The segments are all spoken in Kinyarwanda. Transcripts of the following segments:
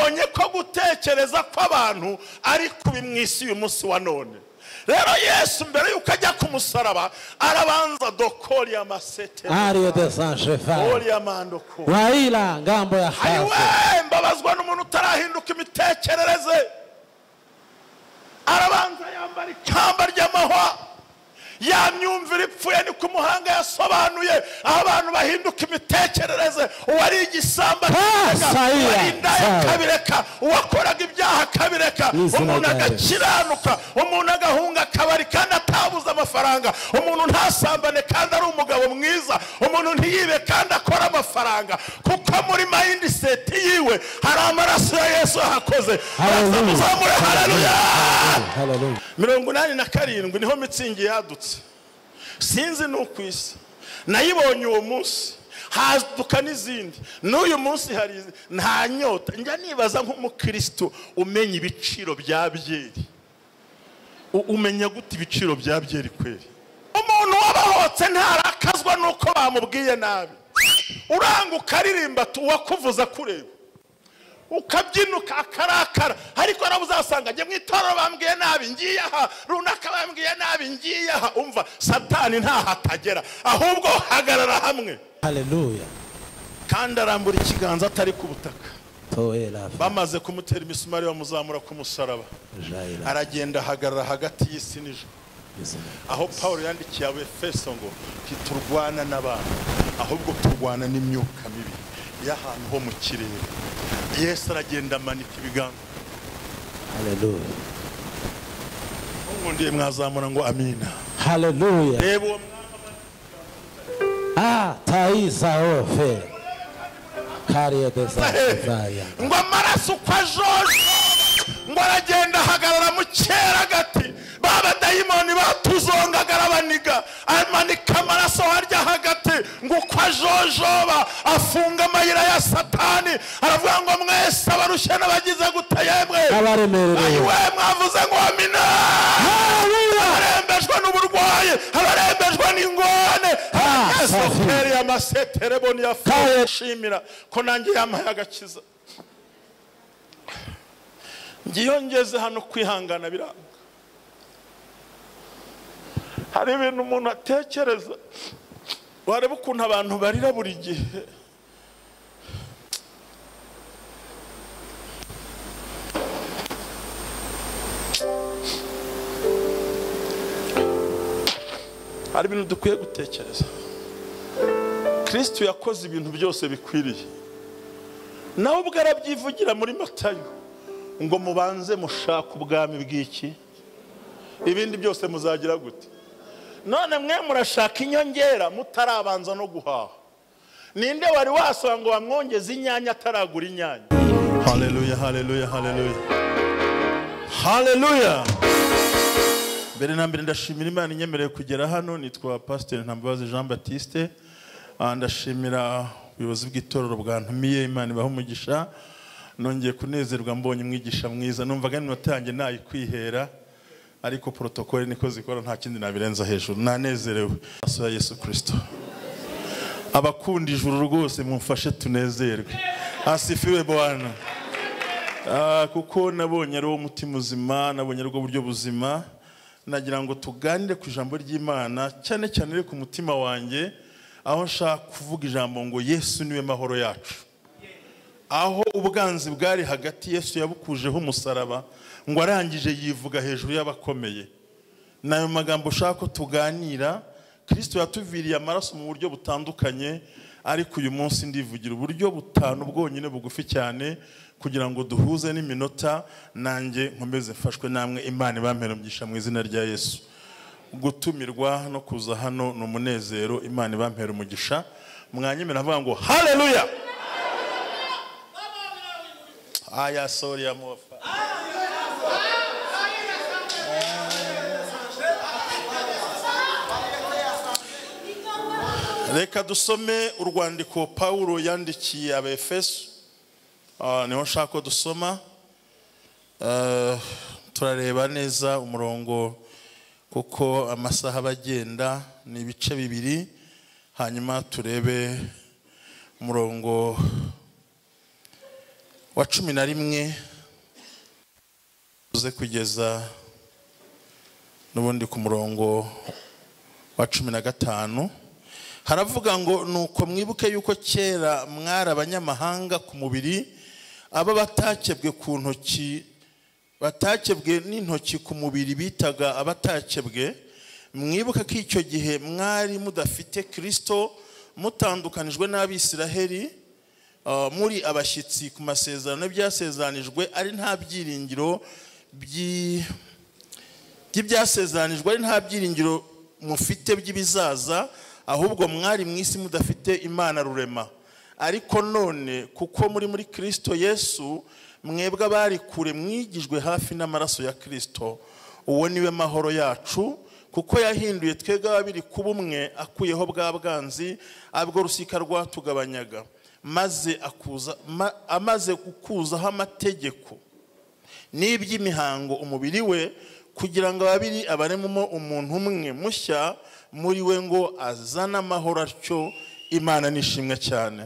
babonye ko gutekereza kw'abantu ari kubi mu isi uyu munsi wa none. Rero Yesu mbere yuko ajya ku musaraba arabanza dokori ya masete ariyo de sanchefa ori ya mandoko waila ngambo ya hasi. Ayiwe mbabazwa n'umuntu utarahinduka imitekerereze. Arabanza yambara ikamba ry'amahwa, yamyumvira ipfuye ni ku muhanga yasobanuye aho abantu bahinduka imitekerereze. Uwari igisamba indaya akabireka, uwakoraga ibyaha akabireka, umuntu agakiranuka, umuntu agahunga akabari kandi atabuze amafaranga, umuntu ntasambane kandi ari umugabo mwiza, umuntu ntiyibe kandi akora amafaranga, kuko muri mindset yiwe hari amaraso ya Yesu yahakoze. Muzamure haleluya. 87 niho mitsingi yadutse. Sinzi n'ukwisi nayibonye uwo munsi, haduka n'izindi n'uyu munsi hari nta nyota. Njya nibaza nk'umukristo umenya ibiciro bya byeri, umenya gute ibiciro bya byeri kweri? Umuntu wabahotse ntarakazwa nuko bamubwiye nabi, uranga ukaririmba tuwakuvuza kureba, ukabyinuka akarakara, ariko arabuzasanga ngiye mwitoro bambwiye nabi ngiye aha, runaka bambwiye nabi ngiye aha. Umva, Satani ntahatagera, ahubwo hagarara hamwe. Haleluya. Kandi arambura ikiganza atari ku butaka. Bamaze kumutera imisumari bamuzamura ku musaraba, aragenda hagarara hagati y'isi n'ijuru. Aho Paulo yandikiye Abefeso ngo titurwana n'abantu, ahubwo turwana n'imyuka mibi y'ahantu ho mu kirere. Yesu aragenda amanika ibiganza. Haleluya. Ubundi mwazamura ngo amina. Haleluya. Reba uwo taisa ofe kariye desaya ngo amaraso kwa Jojo ngo aragenda hagarara mu cyera gati. Baba dayimoni batuzongaga arabaniga, amanika amaraso harya hagati ngo kwa Jojoba afunga amayira ya Satani. Aravuga ngo mwese abarushye n'abagize gute yemwe abaremereye, ayiwe mwavuze ngo amina. Abarembejwe n'uburwayi, abarembejwe n'ingorane, soferi ya masetere boni ya shimira ko nanjye yamaye agakiza. Ngiyo ngeze hano kwihangana biranga. Hari ibintu umuntu atekereza, wareba ukuntu abantu barira buri gihe. Hari ibintu dukwiye gutekereza. Kristo yakoze ibintu byose bikwiriye, nawe ubwo arabyivugira muri Matayo ngo mubanze mushaka ubwami bw'iki, ibindi byose muzagira gute? None mwe murashaka inyongera mutarabanza no guhaha. Ninde wari wasanga ngo bamwongeze inyanya ataragura inyanya? Haleluya, haleluya, haleluya, haleluya. Mbere na mbere ndashimira Imana inyemereye kugera hano. Nitwa Pastor Ntambabazi Jean Baptiste. Ndashimira ubuyobozi bw'itorero bwantumiye. Imana ibahe umugisha. Nongeye kunezerwa mbonye umwigisha mwiza. Numvaga n'inotange nayikwihera, ariko protokole niko zikora, nta kindi nabirenza hejuru. Nanezerewe aso ya Yesu Kristo. Abakunda ijuru rwose mumfashe tunezerwe. Asifiwe Bwana. Kuko nabonye ari wo mutima uzima, nabonye ari bwo buryo buzima. Nagira ngo tuganire ku ijambo ry'Imana, cyane cyane rero ku mutima wanjye, aho nshaka kuvuga ijambo ngo Yesu niwe mahoro yacu. Aho ubwanzi bwari hagati, Yesu yabukujeho umusaraba, ngo arangije yivuga hejuru y'abakomeye. Nayo magambo ushaka ko tuganira. Kristo yatuviriye amaraso mu buryo butandukanye, ariko uyu munsi ndivugira uburyo butanu bwonyine bugufi cyane, kugira ngo duhuze n'iminota nanjye nkomeze mfashwe namwe. Imana ibampere umugisha mu izina rya Yesu. Gutumirwa no kuza hano ni umunezero. Imana ibampere umugisha. Mwanyemera avuga ngo haleluya. Aya sorry ya mofa. Reka dusome urwandiko Paulo yandikiye Abefeso. Niho nshaka ko dusoma. Turareba neza umurongo kuko amasaha bagenda ni ibice bibiri, hanyuma turebe umurongo wa 11 uze kugeza n'ubundi ku murongo wa 15 haravuga ngo nuko mwibuke yuko kera mwari abanyamahanga ku mubiri aba batakebwe ku ntoki batakebwe n'intoki ku mubiri bitaga abatakebwe mwibuka ko icyo gihe mwari mudafite Kristo mutandukanijwe n'Abisiraheli muri abashyitsi ku masezerano byasezanijwe ari nta byiringiro by'ibyasezeranijwe ari nta byiringiro mufite by'ibizaza ahubwo mwari mu isi mudafite Imana rurema ariko none kuko muri Kristo Yesu mwebwe abari kure mwigijwe hafi n'amaraso ya Kristo uwo niwe mahoro yacu kuko yahinduye twebwe ababiri kuba umwe akuyeho bwa bwanzi abwo rusika rwatugabanyaga amaze gukuzaho amategeko n'iby'imihango umubiri we kugira ngo ababiri abarememo umuntu umwe mushya muri we ngo azana amahoro atyo Imana nishimwe cyane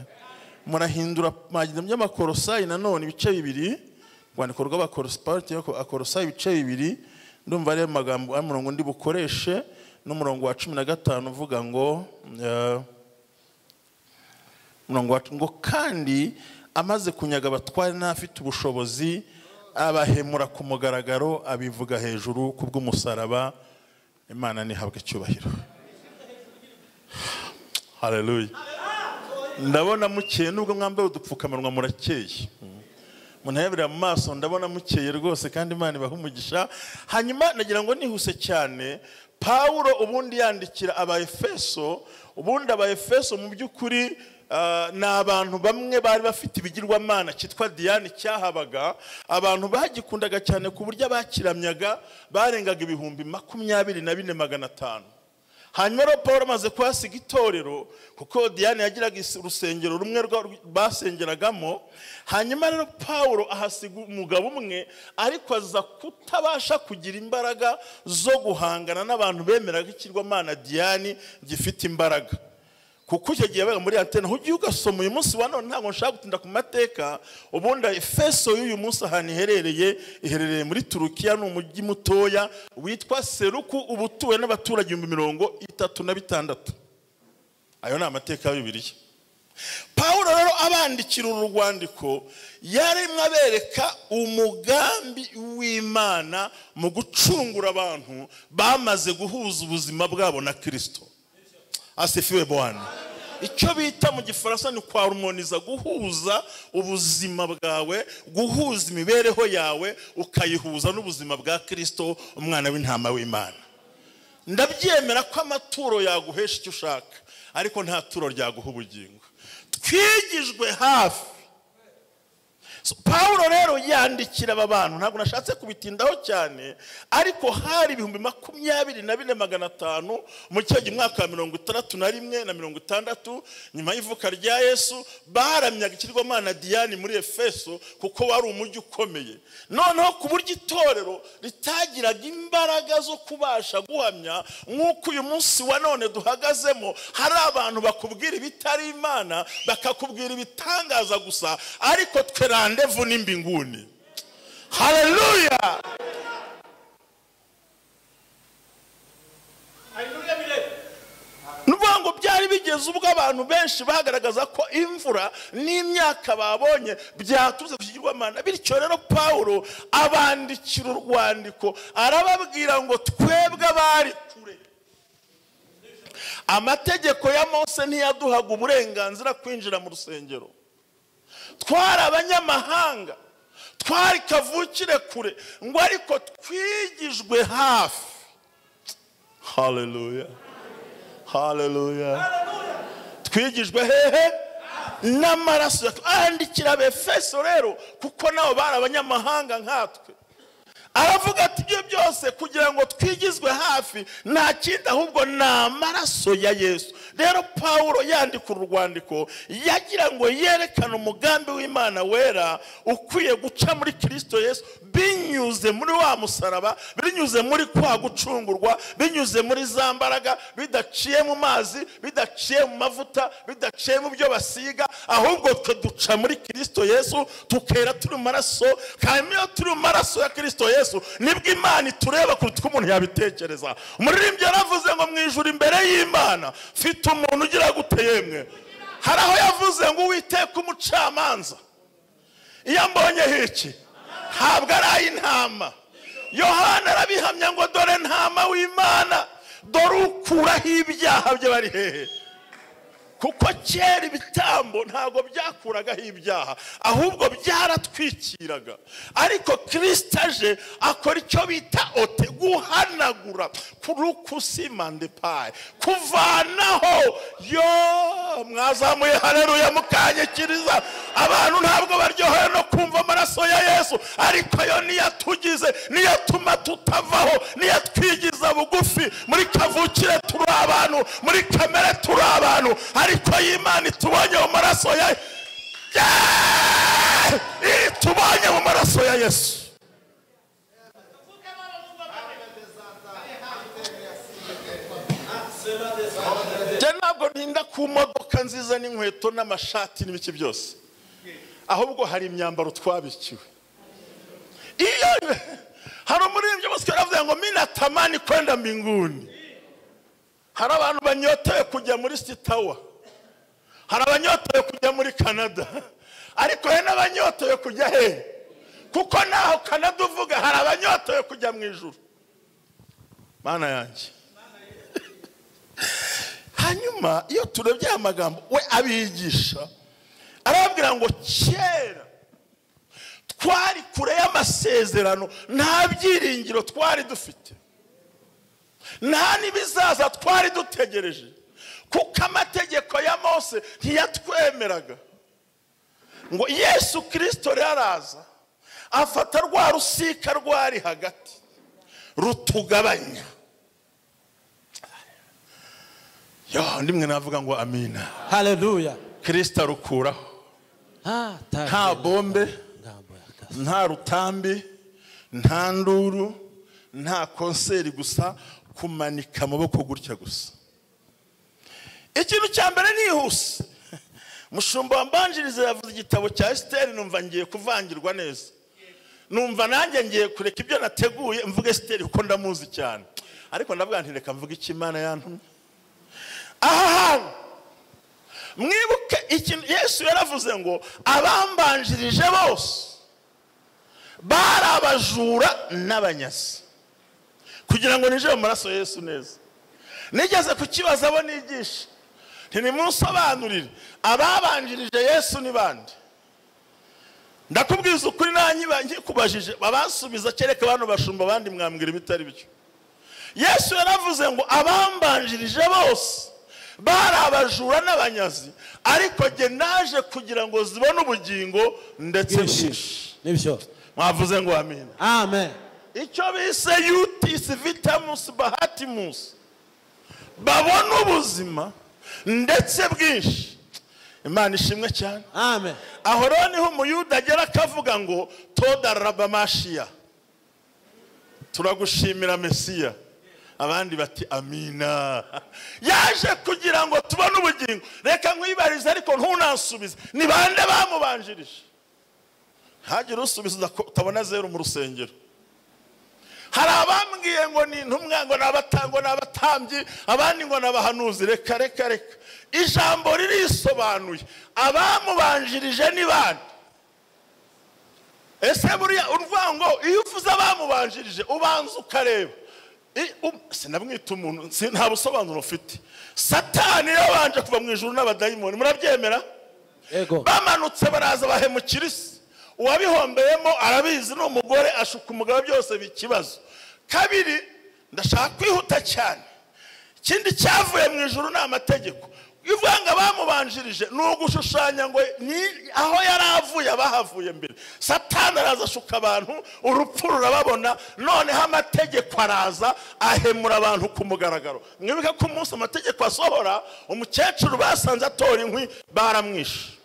murahindura magana by'amakorosayi nanone ibice bibiri rwandiko rw'abakorosayi ibice bibiri ndumva ari amagambo y'umurongo ndi bukoreshe n'umurongo wa 15 uvuga ngo ngo kandi amaze kunyaga abatware n'afite ubushobozi abahemura ku mugaragaro abivuga hejuru kubw'umusaraba Imana nihabwe cyubahiro. Haleluya. Ndabona mukeye nubwo mwambaye udupfukamanwa murakeye munayabira mu maso ndabona mukeye rwose kandi Imana ibaha umugisha. Hanyuma nagira ngo nihuse cyane Paulo ubundi yandikira abaefeso ubundi abaefeso mu by'ukuri n'abantu bamwe bari bafite ibigirwamana cyitwa Diane cyahabaga abantu bagikundaga cyane ku buryo abakiramyaga barengaga 24,500. Hanyuma Paulo amaze kwasiga itorero kuko Diane yagiraga urusengero rumwe basengeragamo. Hanyuma rero Paulo ahasiga umugabo umwe ariko aza kutabasha kugira imbaraga zo guhangana n'abantu bemeraga ikirwamana Diane gifite imbaraga. Kuko icyo gihe yabaga muri antena ugiye ugasoma uyu munsi wa none ntabwo nshaka gutinda ku mateka ubundi Efeso y'uyu munsi ahantu iherereye muri Turukiya n'umujyi mutoya witwa Seruku ubutuwe n'abaturage 36,000. Ayo ni amateka ya Bibiliya. Paulo rero abandikira urwandiko yarimwe abereka umugambi w'Imana mu gucungura abantu bamaze guhuza ubuzima bwabo na Kristo. Asifiwe Bwana. Icyo bita mu gifaransa ni kwarumoniza guhuza ubuzima bwawe guhuza imibereho yawe ukayihuza n'ubuzima bwa Kristo umwana w'intama w'Imana. Ndabyemera ko amaturo yaguhesha icyo ushaka ariko nta turo ryaguha ubugingo. Twigijwe hafi. Paulo rero yandikira aba bantu ntabwo nashatse kubitindaho cyane ariko hari 24,500 mu cyo mwaka wa 61 na 60 nyuma y'ivuka rya Yesu baramyaga ikirwamana Diane muri Efeso kuko wari umujyi ukomeye. Noneho ku buryo itorero ritagiraga imbaraga zo kubasha guhamya nk'uko uyu munsi wa none duhagazemo hari abantu bakubwira ibitari Imana bakakubwira ibitangaza gusa ariko twe randevu ni mbinguni. Haleluya. Nubango byari bigeze ubwo abantu benshi bagaragaza ko imvura n'imyaka babonye byatuze kugirwamana. Bityo rero Paulo abandikira urwandiko arababwira ngo twebwe bari kure. Amategeko ya Mose ntiyaduhaga uburenganzira kwinjira mu rusengero. Twari abanyamahanga twari kavukire kure ngo ariko twigijwe hafi. Haleluya. Haleluya. Twigijwe hehe n'amaraso andikira Abefeso rero kuko nabo bari abanyamahanga nkatwe. Aravuga ati ibyo byose kugira ngo twigizwe hafi nta kindi ahubwo na amaraso ya Yesu. Rero Paulo yandika urwandiko yagira ngo yerekane umugambi w'Imana wera ukwiye guca muri Kristo Yesu binyuze muri wa musaraba, binyuze muri kwa gucungurwa, binyuze muri za mbaraga, bidaciye mu mazi, bidaciye mu mavuta, bidaciye mu byo basiga, ahubwo twe duca muri Kristo Yesu, tukera turi mu maraso. Kandi iyo turi mu maraso ya Kristo Yesu nibwo Imana itureba kuruta uko umuntu yabitekereza. Umuririmbyi yaravuze ngo mu ijuru imbere y'Imana mfite umuntu ugira gute yemwe. Hari aho yavuze ngo Uwiteka umucamanza iyo mbonye iki ntabwo ari intama. Yohana arabihamya ngo dore ntama w'Imana, dore ukuraho ibyaha bye. Bari hehe? Kuko kera ibitambo ntabwo byakuragaho ibyaha, ahubwo byaratwikiraga. Ariko Kristo aje akora icyo bita ote, guhanagura, kurukusimandepaye, kuvanaho. Yo mwazamuye haleluya mukanyikiriza. Abantu ntabwo baryohewe no kumva amaraso ya Yesu, ariko yo niyatugize, niyatuma tutavaho, niyatwigiza bugufi. Muri kavukire turi abantu, muri kamere turi abantu, ariko Imana itubonye mu maraso ya itubonye mu maraso ya Yesu. Ntabwo ntinda ku modoka nziza n'inkweto n'amashati n'ibiki byose, ahubwo hari imyambaro twabikiwe. Iyo hari umuririmbyi bose aravuga ngo mimi natamani kwenda mbinguni. Hari abantu banyotewe kujya muri Sitawa, hari abanyotewe kujya muri Canada, ariko he n'abanyotewe kujya he? Kuko naho Canada uvuga hari abanyotewe kujya mu ijuru. Mana yanjye. Hanyuma iyo turebye amagambo we abigisha, arababwira ngo kera twari kure y'amasezerano, nta byiringiro twari dufite, nta n'ibizaza twari dutegereje, kuko amategeko ya Mose ntiyatwemeraga. Ngo Yesu Kristo yaraza afata rwa rusika rwari hagati rutugabanya. Yo ndimwe navuga ngo amina. Haleluya. Kristo arukuraho. Nta bombe, nta rutambi, nta nduru, nta konseri, gusa kumanika amaboko gutya gusa. Ikintu cya mbere nihuse, mushumba wambanjiriza yavuze igitabo cya Esteri, numva ngiye kuvangirwa neza. Numva nanjye ngiye kureka ibyo nateguye mvuge Esteri kuko ndamuzi cyane. Ariko ndavuga nti reka mvuge icyo Imana yantumye. Aha mwibuke ikintu Yesu yaravuze ngo abambanjirije bose bari abajura n'abanyazi, kugira ngo nije mu maraso Yesu neza. Nigeze kukibaza abo nigisha nti nimunsobanurire ababanjirije Yesu ni bande. Ndakubwiza ukuri nanyiba nkikubajije babasubiza kereka abantu bashumba abandi mwambwira ibitari byo. Yesu yaravuze ngo abambanjirije bose bari abajura n'abanyazi, ariko jye naje kugira ngo zibone ubugingo ndetse bwinshi. Nibyo mwavuze ngo amina. Amen. Icyo bise utis vitamus bahatimus, babona ubuzima ndetse bwinshi. Imana ishimwe cyane. Amen. Aho rero niho umuyuda agera akavuga ngo toda rabamashiya, turagushimira Mesiya. Abandi bati amina. Yaje kugira ngo tubone ubugingo. Reka nkwibarize ariko ntunansubize, ni bande bamubanjirije? Hagira usubiza utabona zero mu rusengero. Hari abambwiye ngo ni intumwa, ngo nabatango nabatambyi, abandi ngo nabahanuzi. Reka reka reka, ijambo ririsobanuye. Abamubanjirije ni bande? Ese buriya urvuga ngo iyo uvuze abamubanjirije ubanza ukareba. Sinabwita umuntu, nta busobanuro ufite. Satani yabanje kuva mu ijuru n'abadayimoni, murabyemera? Ego. Bamanutse baraza bahemukira isi. Uwabihombeyemo arabizi, ni umugore ashuka umugabo, byose bikibazo. Kabiri, ndashaka kwihuta cyane, ikindi cyavuye mu ijuru ni amategeko. Ivuga ngo bamubanjirije ni ugushushanya ngo ni aho yari avuye abahavuye mbere. Satani araza ashuka abantu, urupfu rurababona, noneho amategeko araza ahemura abantu ku mugaragaro. Mwibuke ko umunsi amategeko asohora, umukecuru basanze atora inkwi baramwishe.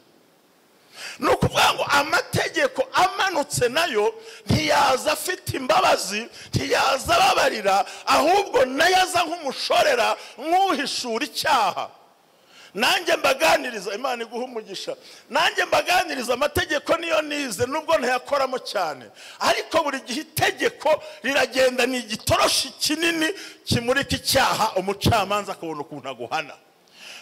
ni ukuvuga ngo amategeko amanutse nayo ntiyaza afite imbabazi, ntiyaza ababarira, ahubwo nayo aza nk'umushorera, nk'uhishura icyaha. Nanjye mbaganiriza, Imana iguhe umugisha, nanjye mbaganiriza amategeko niyo nize nubwo ntayakoramo cyane, ariko buri gihe itegeko riragenda ni igitoroshi kinini kimurika icyaha, umucamanza akabona ukuntu aguhana.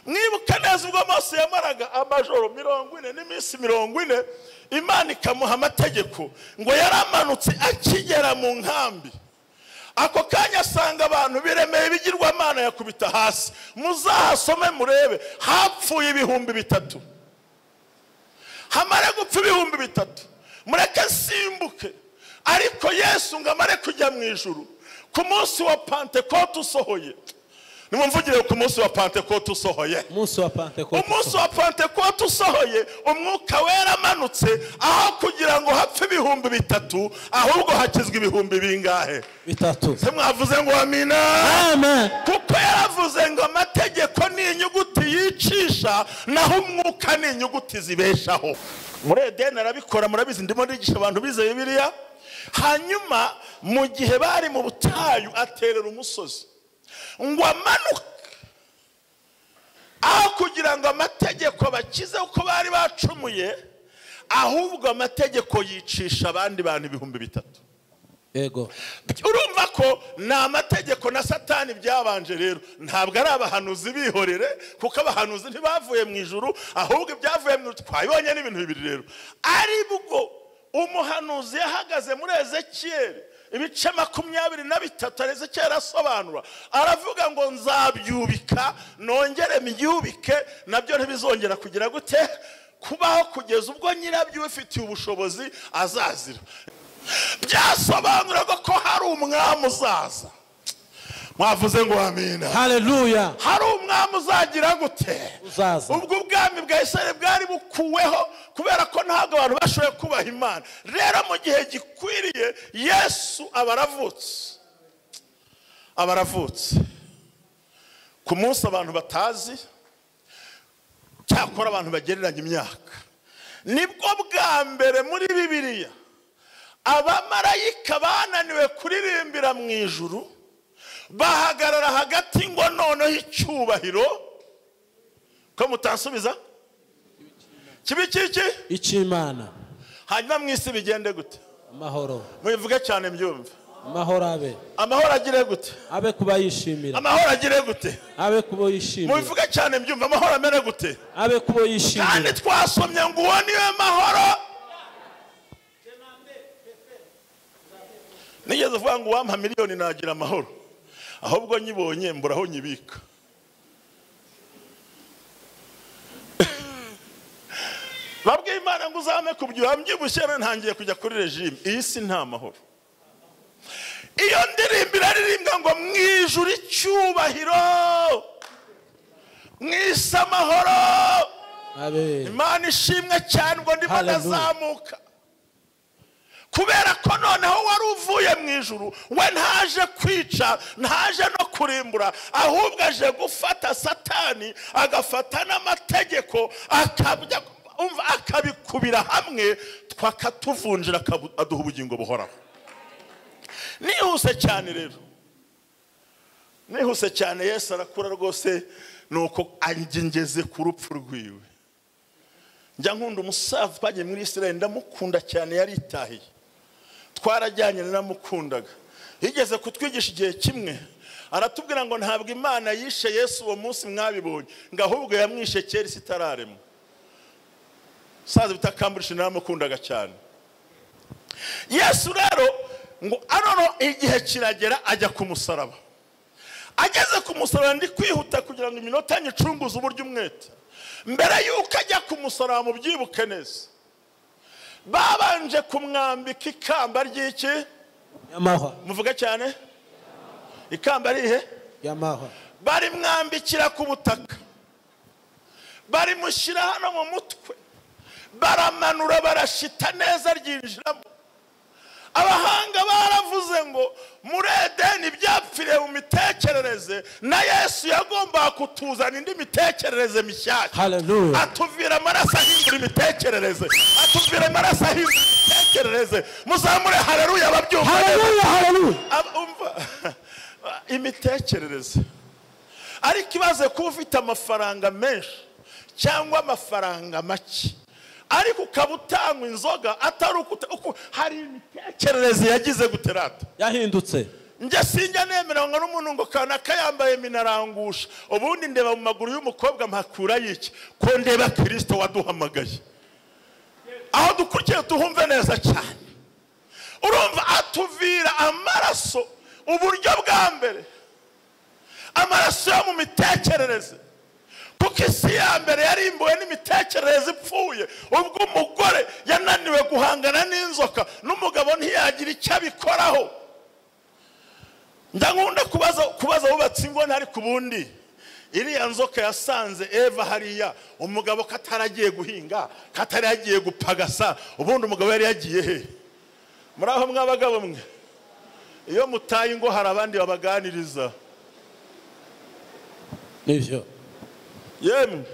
Mwibuka neza ubwo Mose yamaraga amajoro 40 n'iminsi 40, Imana ikamuha amategeko ngo yaramanutse akigera mu nkambi. Ako kanya asanga abantu biremeye ibigirwamana, yakubita hasi. Muzahasome murebe, hapfuye 3,000. Hamare gupfa 3,000. Mureke simbuke. Ariko Yesu ngo amare kujya mu ijuru ku munsi wa Pentecote usohoye. Nimumvugire ku munsi wa Pentecote usohoye. Umunsi wa Pentecote. Umunsi wa Pentecote usohoye, umwuka wera manutse, aho kugira ngo hapfe 3,000, ahubwo hakizwe 1,000 bingahe? 3. Se mwavuze ngo amina? Amen. Kuko yaravuze ngo amategeko ni inyuguti yicisha, naho umwuka ni inyuguti zibeshaho. Muri Edeni arabikora, murabizi, ndimo ndigisha abantu bize Bibiliya. Hanyuma mu gihe bari mu butayu aterera umusozi ngo amanuke, aho kugira ngo amategeko bakize uko bari bacumuye, ahubwo amategeko yicisha abandi bantu 3,000. Yego. Urumva ko na amategeko na Satani byabanje rero, ntabwo ari abahanuzi bihorere, kuko abahanuzi ntibavuye mu ijuru, ahubwo ibyavuye mu ijuru twabonye n'ibintu bibiri rero. Ari bwo umuhanuzi yahagaze muri Ezekiyeli ibice 23 Ezekiyeli asobanura, aravuga ngo nzabyubika nongere mbyubike, nabyo ntibizongera kugira gute kubaho kugeza ubwo nyirabyo ufitiye ubushobozi azazira. Byasobanuraga ko hari umwami uzaza. Mwavuze ngo amina? Hallelujah. Hari umwami uzagira gute? Uzaza. Ubwo ubwami bwa Isirayeli bwari bukuweho kubera ko ntabwo abantu bashoboye kubaha Imana. Rero mu gihe gikwiriye Yesu abaravutse. Abaravutse. Ku munsi abantu batazi, cyakora abantu bagereranya imyaka. Nibwo bwa mbere muri Bibiliya abamarayika bananiwe kuririmbira mu ijuru, bahagarara hagati ngo noneho icyubahiro, ko mutansubiza kibi kiki icy'Imana. Hanyuma mwisi bigende gute? Amahoro. Mubivuge cyane mbyumve. Amahoro abe. Amahoro agire gute? Abe kubayishimira. Amahoro agire gute? Abe kubayishimira. Mubivuge cyane mbyumve. Amahoro amere gute? Abe kubayishimira. Kandi twasomye ngo uwo niwe mahoro. Nigeze vuga ngo wampa miliyoni nagira amahoro, ahubwo nyibonye mburaho nyibika. Babwiye Imana ngo uzame kubyibuha mbyibushye, ntangiye kujya kuri regime. Iyi si nta mahoro. Iyo ndirimbo iraririmba ngo mwijuru icyubahiro, mwisi amahoro. Amen. Imana ishimwe cyane ngo ndimo ndazamuka, kubera ko noneho wari uvuye mu ijuru, we ntaje kwica, ntaje no kurimbura, ahubwo aje gufata Satani, agafata n'amategeko, akabikubira hamwe, twakatuvunjira, aduha ubugingo buhoraho. Nihuse cyane rero, nihuse cyane. Yesu arakura rwose, nuko ngeze ku rupfu rwiwe. Njya nkunda umusaza twagiye muri Isirayeli, ndamukunda cyane, yaritahiye, twarajyanye naramukundaga. Yigeze kutwigisha igihe kimwe, aratubwira ngo ntabwo Imana yishe Yesu uwo munsi mwabibonye, ngo ahubwo yamwishe kera isi itararemwa. Saza bitakamburisha, naramukundaga cyane. Yesu rero ngo anono igihe kiragera ajya ku musaraba. Ageze ku musaraba, ndi kwihuta kugira ngo iminota nyicunguze uburyo umwete. Mbere yuko ajya ku musaraba, mu byibuke neza, babanje kumwambika ikamba ry'iki? Yamahwa. Muvuga cyane. Ikamba rihe? Yamahwa. Bari mwambikira ku butaka, bari mushyira hano mu mutwe, baramanura barashita neza ryinjiramo. Abahanga baravuze ngo muri Edeni byapfa twapfiriye mu mitekerereze na Yesu yagomba kutuzana indi mitekerereze mishyashya. Hallelujah. Atuvira amaraso ahindura imitekerereze, atuvira amaraso ahindura imitekerereze. Muzamure haleluya ababyumva. Hallelujah, hallelujah. Imitekerereze ariko ibaze kuba ufite amafaranga menshi cyangwa amafaranga make, ariko ukaba utanywa inzoga atari uko hari imitekerereze yagize guterata Yahindutse. Njye sinjya nemera ngo n'umuntu ngo kanaka yambaye minarangusha ubundi ndeba mu maguru y'umukobwa mpakura yiki ko ndeba Kristo waduhamagaye. Aho dukurikiye tuhumve neza cyane. Urumva atuvira amaraso uburyo bwa mbere, amaraso yo mu mitekerereze. Kuko isi ya mbere yarimbuwe n'imitekerereze ipfuye, ubwo umugore yananiwe guhangana n'inzoka n'umugabo ntiyagira icyo abikoraho. Ndakunda kubaza bubatse ingo ntari kubundi iriya nzoka yasanze Eva hariya, umugabo kataragiye guhinga, kataragiye gupagasa, ubundi umugabo yari yagiye he? Muraho mwabagabo mwe, iyo mutaye ingo hari abandi babaganiriza. Nivyo. Yemwe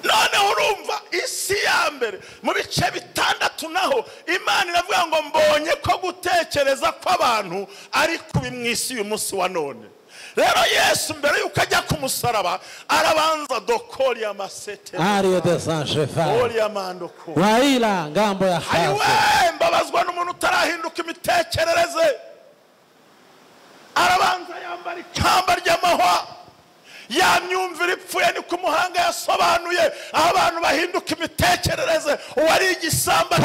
none urumva isi ya mbere mu bice 6 naho Imana iravuga ngo mbonye ko gutekereza kw'abantu ari kubi mu isi uyu munsi wa none. Rero Yesu mbere yuko ajya ku musaraba arabanza dokori ya masete Ariyo de Saint-Cheval. Ori ya mandoko Waila ngambo ya hasi. Ayiwe mbabazwa n'umuntu utarahinduka imitekerereze. Arabanza yambara ikamba ry'amahwa, yamyumvira ipfuye ni ku muhanga yasobanuye aho abantu bahinduka imitekerereze. Uwari igisamba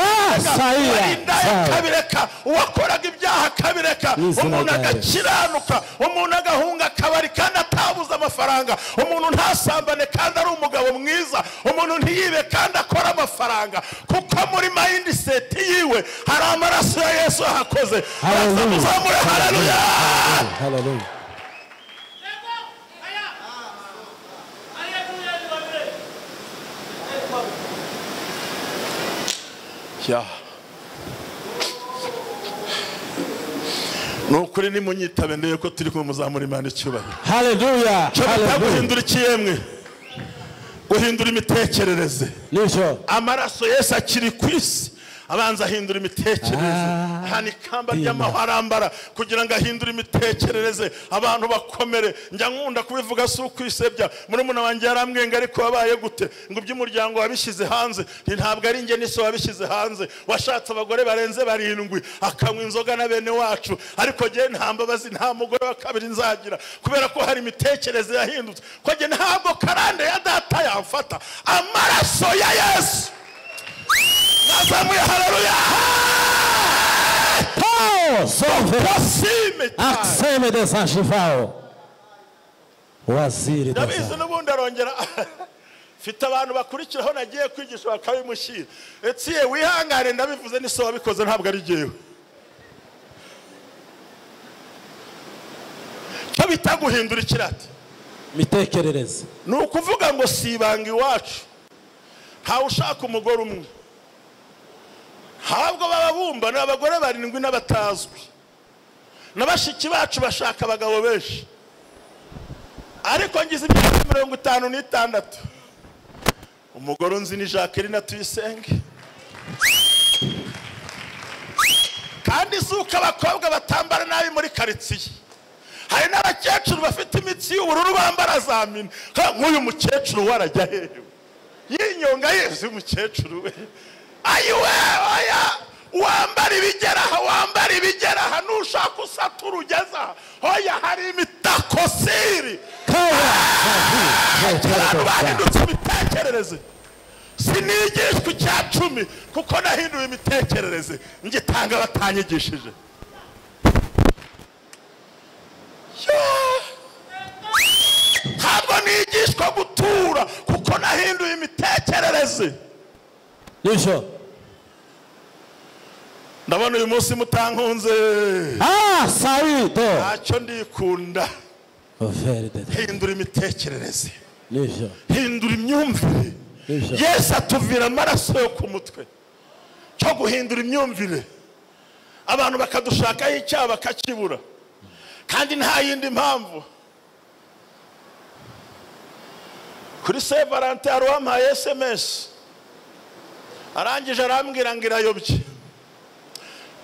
kabireka, uwakoraga ibyaha kabireka, umuntu agakiranuka, umuntu agahunga akabari kandi atabuze amafaranga, umuntu ntasambane kandi ari umugabo mwiza, umuntu ntiyibe kandi akora amafaranga, kuko muri mindset yiwe hari amaraso ya Yesu ahakoze. Muzamure haleluya. Hallelujah. Nukuri ni munyitabe ndeye ko turi kumuzamura Imana icyubahiro. Hallelujah. Guhindura ikiyemwe, guhindura imitekerereze. Nivyo. Amaraso Yesu akiri kwisi abanza ahindura imitekerereze. Hani kamba ry'amahwarambara kugira ngo ahindure imitekerereze abantu bakomere. Njya nkunda kubivuga si ukwisebya. Murumuna wanjye yarambwenga ariko wabaye gute ngo by'umuryango wabishize hanze. Ntabwo ari nge niso wabishize hanze, washatse abagore barenze 7 akanywa inzoga na bene wacu, ariko je Ntambabazi nta mugore wa kabiri nzagira kubera ko hari imitekerereze yahindutse. Ko je ntabwo karande ya data yamfata. Amaraso ya Yesu. Nazamuye haleluya. Akseme de Saint-Cheval. Waziri de Saint-Cheval. N'ubundi arongera fite abantu bakurikiraho nagiye kwigisha bakabimushyira. Etiye wihangane ndabivuze ni so wabikoze ntabwo ari jewe. Cyo bitaguhindura ikirati mitekerereze. Nukuvuga ngo sibanga iwacu nta ushaka umugore umwe, habwo bababumba n'abagore 7 n'abatazwi, nabashiki bacu bashaka abagabo benshi, ariko ngize 56 umugore unzi ni Jacqueline Tuyisenge, kandi suka abakobwa batambara nabi muri karitsiye. Hari n'abakecuru bafite imitsi y'ubururu bambara za mina. Nk'uyu mukecuru warajya hehe yinyonga Yesu umukecuru we. Ayiwe oya wambara ibigeraha nushaka usatura ugeza hoya hari imitakosiri. Abantu bahindutse imitekerereze. Sinigishwe icya 10 kuko nahinduye imitekerereze ngitanga batanyigishije. Ntabwo nigishwa gutura kuko nahinduye imitekerereze. Nivyo. Ndabona uyu munsi mutankunze. Sawido. Ntacyo ndikunda. Hindura imitekerereze. Nivyo. Hindura imyumvire. Yesu atuvira amaraso yo ku mutwe cyo guhindura imyumvire. Abantu bakadushakaho icyaha bakakibura. kandi nta yindi mpamvu. Kuri Saint Valentin hari uwampaye SMS arangije arambwira ngo irayobye.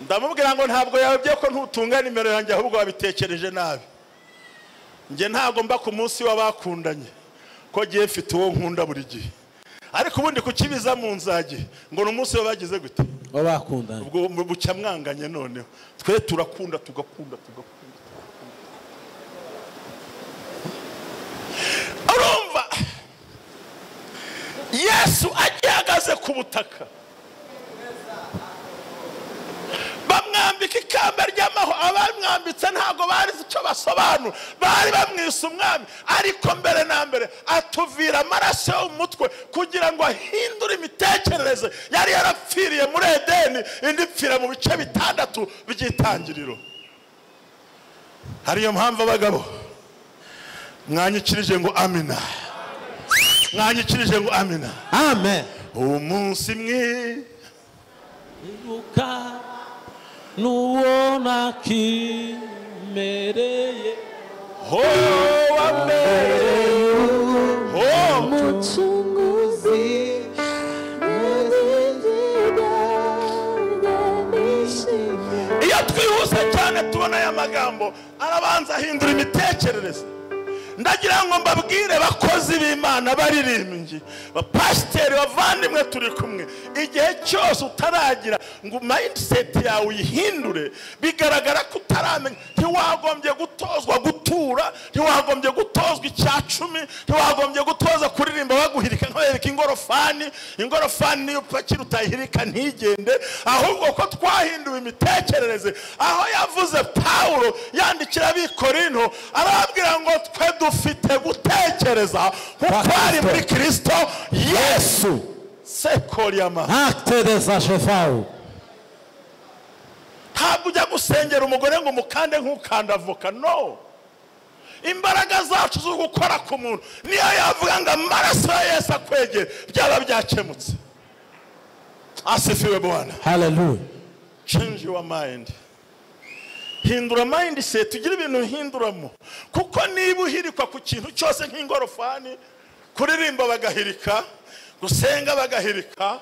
Ndamubwira ngo ntabwo yayobye ko ntutunga nimero yanjye ahubwo wabitekereje nabi. Nge ntabwo mba ku munsi w'abakundanye ko giye mfite uwo nkunda buri gihe, ariko ubundi kukibiza mu nzage ngo n'umunsi wabagize gute wabakundanye, ubwo bucya mwanganye. Noneho twe turakunda tugakunda. Urumva Yesu agihagaze ku butaka, bamwambika ikamba ry'amahwa. Abamwambitse ntago bari icyo basobanura, bari bamwise umwami, ariko mbere na mbere atuvira amaraso yo mu mutwe kugira ngo ahindure imitekerereze yari yarapfiriye muri Edeni, indi pfira mu bice 6 by'itangiriro. Hariyo mpamvu abagabo mwanyikirije ngo amina, mwanyikirije ngo amina. amen. Umunsi mwe ibuka nuwo nakimereye, ho wambereye ho mucunguzi iyo twihuse cyane tubona aya magambo arabanza ahindura imitekerereze. Ndagira ngo mbabwire bakozi b'Imana, baririmbyi, bapasiteri, bavandimwe turi kumwe, igihe cyose utaragira ngo mindset yawe uyihindure, bigaragara ko utaramenya. Ntiwagombye gutozwa gutura, ntiwagombye gutozwa icyacumi, ntiwagombye gutozwa kuririmba baguhirika nk'abereka ingorofani. Ingorofani niyo upakira utayihirika ntigende, ahubwo ko twahinduwe imitekerereze. Aho yavuze Paulo yandikira ab'Ikorinto arababwira ngo twe dufite gutekereza nk'uko ari muri Kristo Yesu. Sekoryama acte des achevaux. ntabwo ujya gusengera umugore ngo mukande nk'ukanda avoka. No, imbaraga zacu zo gukora ku muntu niyo yavuga ngo amaraso ya Yesu akwegere, byaba byakemutse. Asifiwe Bwana. Hallelujah. Change your mind. Hindura mindset, tugira ibintu hinduramo. Kuko niba uhirikwa ku kintu cyose nk'ingorofani, kuririmba bagahirika, gusenga bagahirika,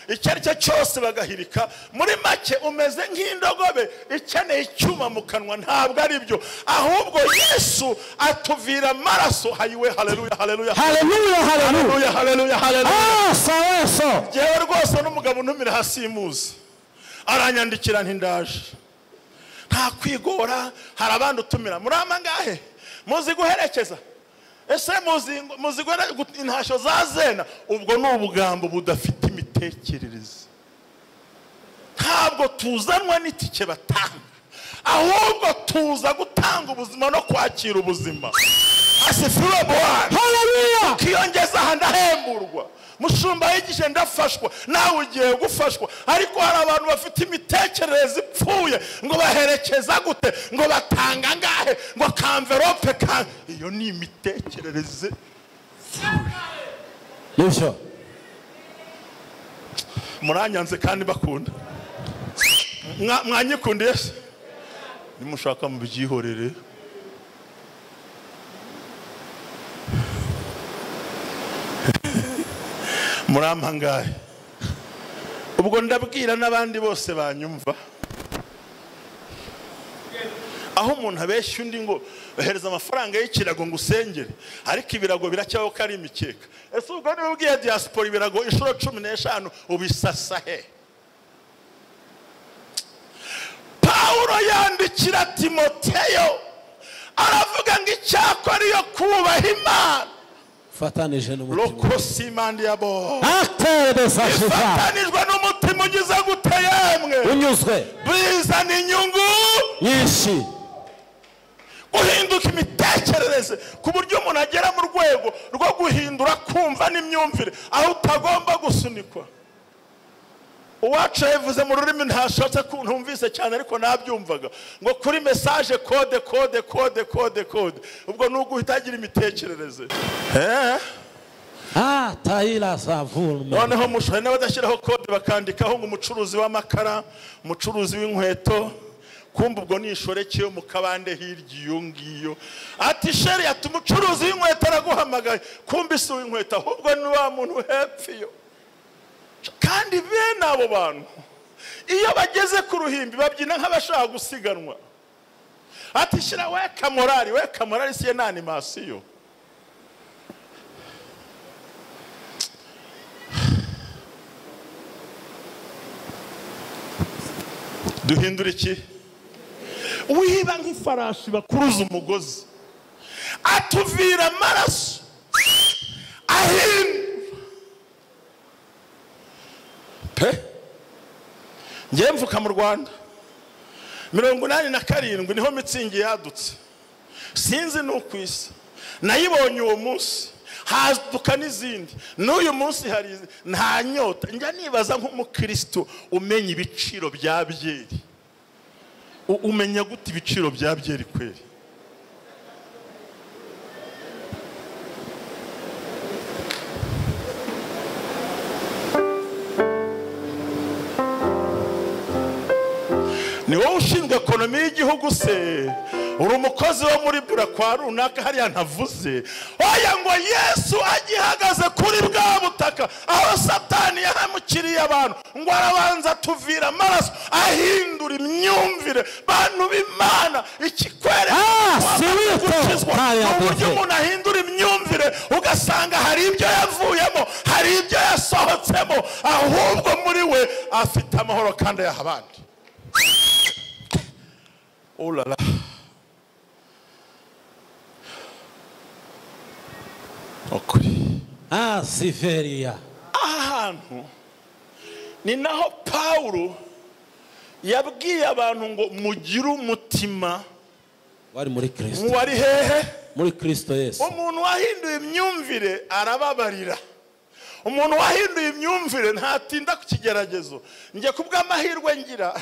icyo ari cyo cyose bagahirika, muri make umeze nk'indogobe ikeneye icyuma mu kanwa. Ntabwo ari byo, ahubwo Yesu atuvira amaraso. Hayiwe, haleluya, haleluya, Hallelujah. haleluya, haleluya, haleluya. So. Jewe rwose n'umugabo ntumira hasi imuzi, aranyandikira nti ndaje. Nta kwigora, hari abandi utumira. Muri amangahe muzi guherekeza? Ese muzi intashyo za Zena? Ubwo ni ubugambo budafite imitekerereze. Ntabwo tuzanwa n'itike batanga, ahubwo tuza gutanga ubuzima no kwakira ubuzima. Asifiwe Bwana. Hallelujah. Kiyongeza aha ndahemburwa, mushumba yigishe ndafashwa, nawe ugiye gufashwa. Ariko hari abantu bafite imitekerereze ipfuye, ngo baherekeza gute, ngo batanga ngahe, ngo kamverope ka. Iyo ni imitekerereze. Nibyo. Muranyanze kandi bakunda. Mwanyikundiye se? Nimushaka mubyihorere. Murampangaye. Ubwo ndabwira n'abandi bose banyumva, aho umuntu abeshya undi ngo bahereza amafaranga y'ikirago ngo usengere, ariko ibirago biracyaho ko ari imikeka. Ese ubwo niba ubwiye diaspora ibirago inshuro 15 ubisasa he? Paulo yandikira Timoteyo aravuga ngo icyakora iyo kubaha Imana fatanije n'umutima. Lokosi mandi yabo. Acte des achevaux. Fatanijwe n'umutima ugize gute yemwe? Unyuzwe. Bizana inyungu nyinshi. Guhinduka imitekerereze ku buryo umuntu agera mu rwego rwo guhindura kumva n'imyumvire aho utagomba gusunikwa. Uwacu yavuze mu rurimi ntashotse kuntumvise cyane ariko nabyumvaga ngo kuri message code. Ubwo nuguhitagira imitekerereze. Tayira savurme. Noneho mushobora n'abadashyiraho code bakandikaho ngo umucuruzi w'amakara, umucuruzi w'inkweto, kumva ubwo nishoreke yo mu kabande hirya iyo ngiyo ati sheri ati umucuruzi w'inkweto araguhamagaye kumva isi w'inkweto ahubwo ni wa muntu hepfo iyo. Kandi bene abo bantu iyo bageze ku ruhimbi babyina nk'abashaka gusiganwa. Ati shira we kamorari siye na animasiyo. Duhindura iki? Wiba nk'ifarashi bakuruza umugozi atuvira amaraso ngiye mvuka mu Rwanda 87 niho mitsingi yadutse sinzi n'ukwisa nayibonye uwo munsi haduka n'izindi n'uyu munsi hari nta nyota njya nibaza nk'umukristo umenya ibiciro bya byeri umenya gute ibiciro bya byeri kweri ni wowe ushinzwe ekonomi y'igihugu se uri umukozi wo muri burakwa runaka hariya ntavuze oya ngo Yesu agihagaze kuri bwa butaka aho Satani yahamukiriye abantu ngo arabanza tuvira amaraso ahindura imyumvire bantu b'Imana ikikwere uburyo umuntu ahindura imyumvire ugasanga hari ibyo yavuyemo hari ibyo yasohotsemo ahubwo muri we afite amahoro kandi yaha abandi. Oh la la. Okuri. Siveria. Ahantu ni naho Paulo yabwiye abantu ngo mugire umutima wari muri Kristo. Wari hehe? Muri Kristo Yesu. Umuntu wahinduye imyumvire arababarira. Umuntu wahinduye imyumvire ntatinda ku kigeragezo. Ngiye kubw'amahirwe ngira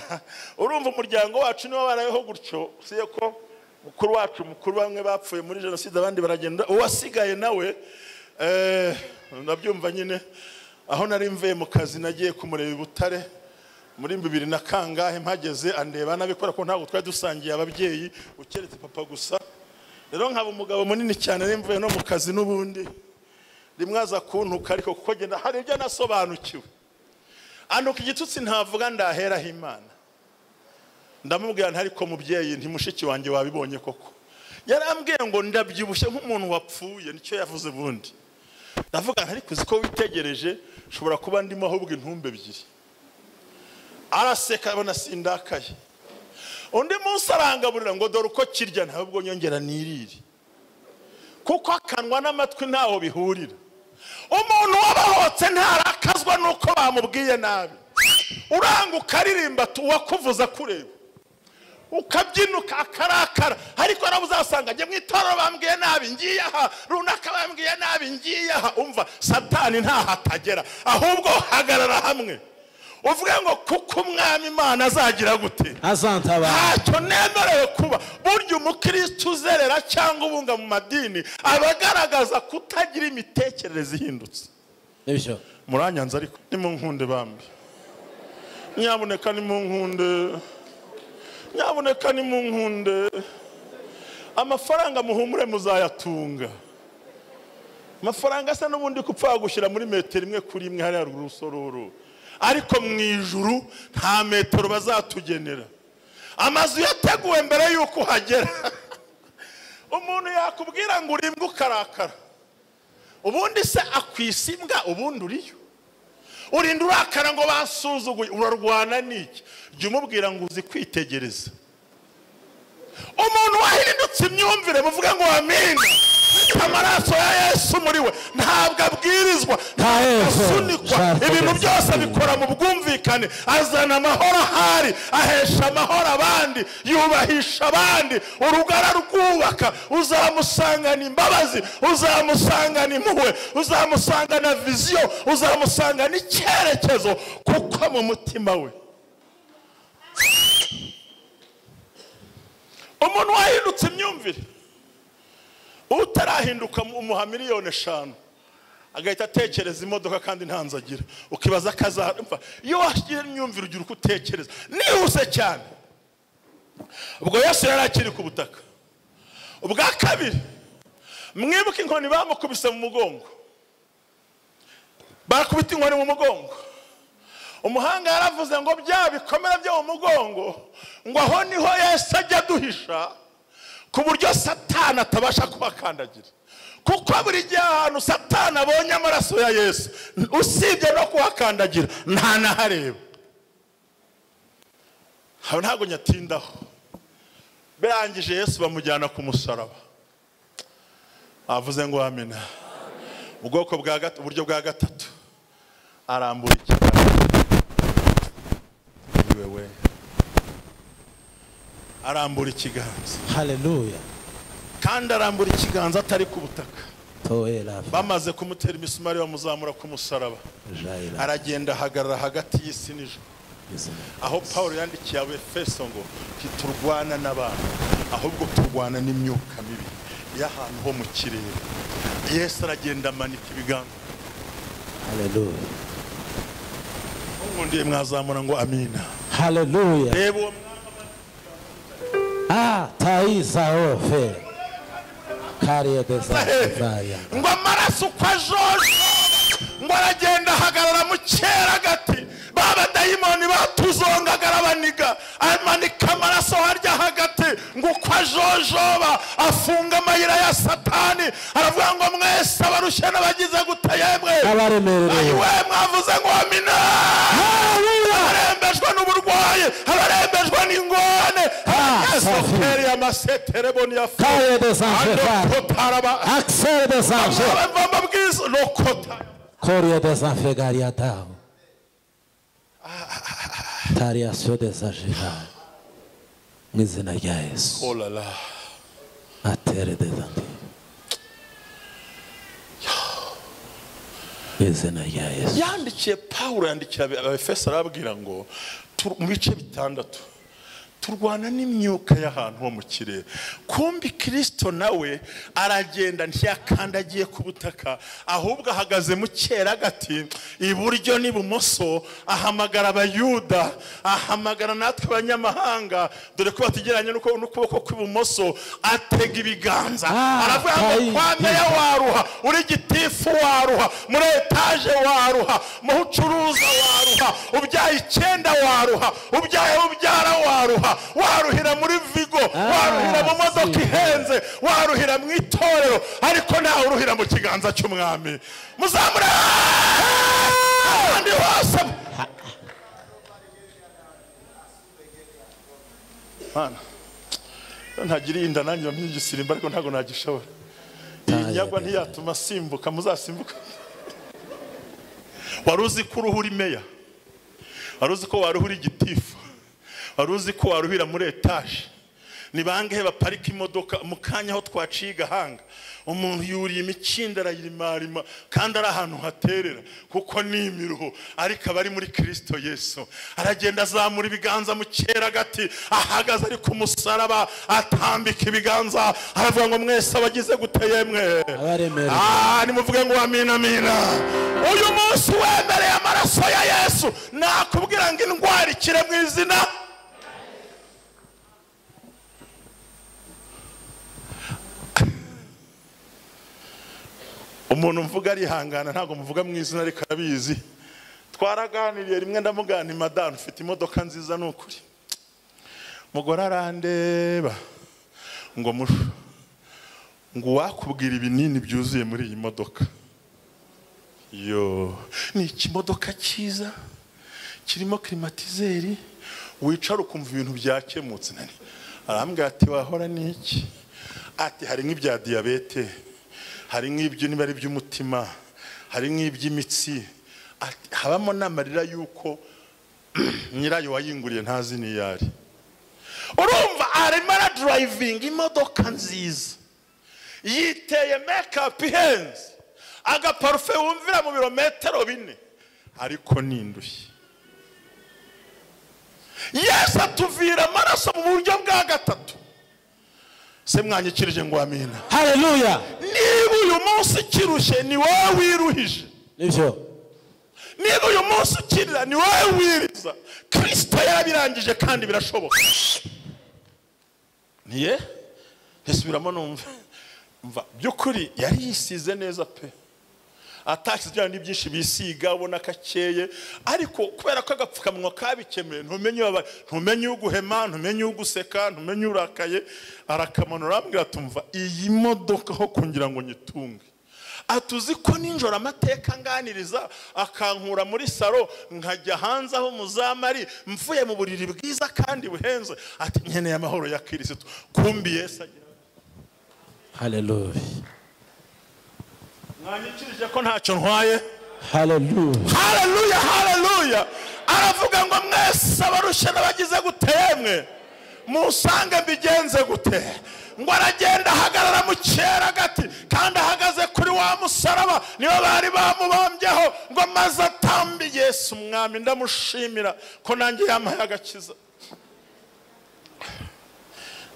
urumva umuryango wacu niwo barayeho gutyo siye ko mukuru bamwe bapfuye muri jenoside abandi baragenda uwasigaye nawe ndabyumva nyine aho nari mvuye mu kazi nagiye kumureba Butare muri 2000 kangahe mpageze andeba nabikora ko ntabwo twari dusangiye ababyeyi ukeretse papa gusa rero nkaba umugabo munini cyane nari mvuye no mu kazi n'ubundi rimwaza kuntuka ariko kuko genda hari ibyo nasobanukiwe anuka igitutsi ntavuga ndaheraho Imana ndamubwira ntari ko mubyeyi ntimushiki wanjye wabibonye koko yarambwiye ngo ndabyibushye nk'umuntu wapfuye nicyo yavuze bundi ndavuga ntari kuzi ko witegereje ushobora kuba ndimo ahubwo intumbe ebyiri araseka abona sindakaye undi munsi arangaburira ngo dore uko kirya ntabwo nyongera nirire kuko akanwa n'amatwi ntaho bihurira umuntu wabahotse ntarakazwa nuko bamubwiye nabi uranga ukaririmba tuwakuvuza kureba ukabyinuka akarakara ariko arabuzasanga nge mwitoro bambwiye nabi ngiye aha runaka bambwiye nabi ngiye aha umva Satani ntahatagera ahubwo hagarara hamwe uvuge ngo kuko umwami Imana azagira gute azantaba ntacyo nemerewe kuba burya umukristo uzerera cyangwa ubunga mu madini abagaragaza kutagira imitekerereze ihindutse nibyo muranyanza ariko nimunkunde bambi nyaboneka nimunkunde amafaranga muhumure muzayatunga amafaranga asa n'ubundi kupfa gushyira muri metero imwe kuri imwe hariya rusororo ariko mu ijuru nta metero bazatugenera amazu yateguwe mbere yuko uhagera umuntu yakubwira ngo urimbwe ukarakara ubundi se akwisimbwa ubundi uriyo urinda urakara ngo basuzuguye urarwana n'iki jya umubwira ngo uzi kwitegereza umuntu wahindutse imyumvire muvuga ngo amina amaraso ya Yesu muri we ntabwo abwirizwa asunikwa ibintu byose bikora mu bwumvikane azana amahoro ahari ahesha amahoro abandi yubahisha abandi urugara rwubaka uzamusangana imbabazi uzamusangana impuhwe uzamusangana viziyo uzamusangana icyerekezo kuko mu mutima we umuntu wahindutse imyumvire utarahinduka umuha miliyoni 5 agahita atekereza imodoka kandi ntanzagira ukibaza kazamva iyo washyira imyumvire ugira uko utekereza nihuse cyane ubwo Yesu yari akiri ku butaka. Ubwa kabiri mwibuke inkoni bamukubise mu mugongo, barakubita inkoni mu mugongo. Umuhanga yaravuze ngo bya bikomeye byo mu mugongo ngo aho niho Yesu ajya duhisha ku buryo Satani atabasha kubakandagira, kuko buri gihe ahantu Satani abonye amaraso ya Yesu usibye no kuhakandagira nta nahareba. Hano ntago nyatindaho. Berangije Yesu bamujyana ku musaraba, avuze ngo amina. Ubwoko bwa gatatu, uburyo bwa gatatu, arambura ikiganza. Wewe arambura ikiganza. Haleluya. Kandi arambura ikiganza atari ku butaka. Toera. Bamaze kumutera imisumari bamuzamura ku musaraba, aragenda ahagarara hagati y'isi n'ijuru. Aho Paulo yandikiye Abefeso ngo titurwana n'abantu ahubwo turwana n'imyuka mibi y'ahantu ho mu kirere. Yesu aragenda amanika ibiganza. Haleluya. Ubundi mwazamura ngo amina. Haleluya. Reba uwo taisa ofe kariye desaya ngo amaraso kwa Jojo ngo aragenda ahagarara mu cyera gati. Baba dayimoni batuzongagara baniga, amanika amaraso harya hagati ngo kwa Jojoba afunga amayira ya Satani. Aravuga ngo mwese abarushye n'abagize gute yemwe abaremereye mwavuze ngo amina. Abarembejwe n'uburwayi, abarembejwe n'ingorane, Soferi ya masetere boni ya kariye desaya accès des anges ababwiza lokota koriye desaya garia tao tariation des anges mu izina rya Yesu. Oh la la. Atere des anges mu izina rya Yesu. Yandikiye Paulo, yandikira Abefeso arababwira ngo mu bice bitandatu turwana n'imyuka y'ahantu ho mu kirere. Kumbi Kristo nawe aragenda ntiyakandagiye ku butaka, ahubwo ahagaze mu cyera gati iburyo n'ibumoso, ahamagara abayuda, ahamagara natwe abanyamahanga, dore ko batugeranye n'ukuboko kw'ibumoso, atega ibiganza. Aravuga ngo kwa meya waruha, uri gitifu waruha, muri etaje waruha, mu ucuruza waruha, ubyaye 9 waruha, ubyaye ubyara waruha, waruhira muri Vigo, waruhira mu modoka ihenze, waruhira mu itorero, ariko nawe uruhira mu kiganza cy'umwami. Muzamure kandi hose. Mana ntagiri inda nanjye bamyigisimba, ariko ntago nagishobora. Inyagwa ntiyatuma simbuka, muzasimbuka. Waruzi ko uruhuri meya, waruzi ko waruhuri gitifu, waruzi ko waruhira muri etaje. Ni bangahe baparika imodoka mu kanya aho twaciye Gahanga, umuntu yuriye imikindo arayirimarima kandi ari ahantu haterera kuko ni imiruho, ariko abari muri Kristo Yesu aragenda azamura ibiganza mu cyera gati, ahagaze ari ku musaraba, atambika ibiganza, aravuga ngo mwese abagize gute yemwe nimuvuge ngo amina amina. Uyu munsi wemereye amaraso ya Yesu, nakubwira ngo indwara ikire mu izina. Umuntu mvuga arihangana, ntago muvuga mu izina ariko abizi. Twaraganiriye rimwe ndamugana madame, ufite imodoka nziza n'ukuri. Mugore arandeba ngo wakubwira ibinini byuzuye muri iyi modoka. Yo, ni ikimodoka cyiza kirimo klimatizeri, wicara ukumva ibintu byakemutse. Nani arambwira ati wahora niki? Ati hari nk'ibya diabete, hari nk'ibyo niba ari by'umutima, hari nk'iby'imitsi, habamo n'amarira yuko nyirayo wayinguriye ntazi niyari. Urumva arimo ara driving imodoka nziza, yiteye makeup ihenze, agaparufe wumvira mu birometero 4, ariko nindushye. Yesu atuvira amaraso mu buryo bwa gatatu. Se mwanyikirije ngo amina. Haleluya. Niba uyu munsi kirushye ni wowe wiruhije. Nibyo. Niba uyu munsi kirira ni wowe wiriza. Kristo yarabirangije kandi birashoboka. niye ntesubiramo numva by'ukuri yari yisize neza pe, atashyize bya bindi byinshi bisiga ubona kakeye, ariko kubera ko agapfukamunwa kabikemeye ntumenye uguhema, ntumenye uguseka, ntumenye urakaye, arakamanura arambwira tumva iyi modoka ho kugira ngo nyitunge, atuzi ko ninjoro amateka nganiriza akankura muri salo nkajya hanze aho muzamari mvuye mu buriri bwiza kandi buhenze, ati nkeneye amahoro ya Kristo, kumbi Yesu agira. Hallelujah. Mwanyikirije ko ntacyo ntwaye. Hallelujah. Hallelujah, hallelujah. Aravuga ngo mwese abarusha n'abagize gutemwe musange mbigenze gute, ngo aragenda ahagarara mu cyera gati kandi ahagaze kuri wa musaraba niyo bari bamubambyeho, ngo maze atambi Yesu umwami ndamushimira ko nanjye yampaye agakiza.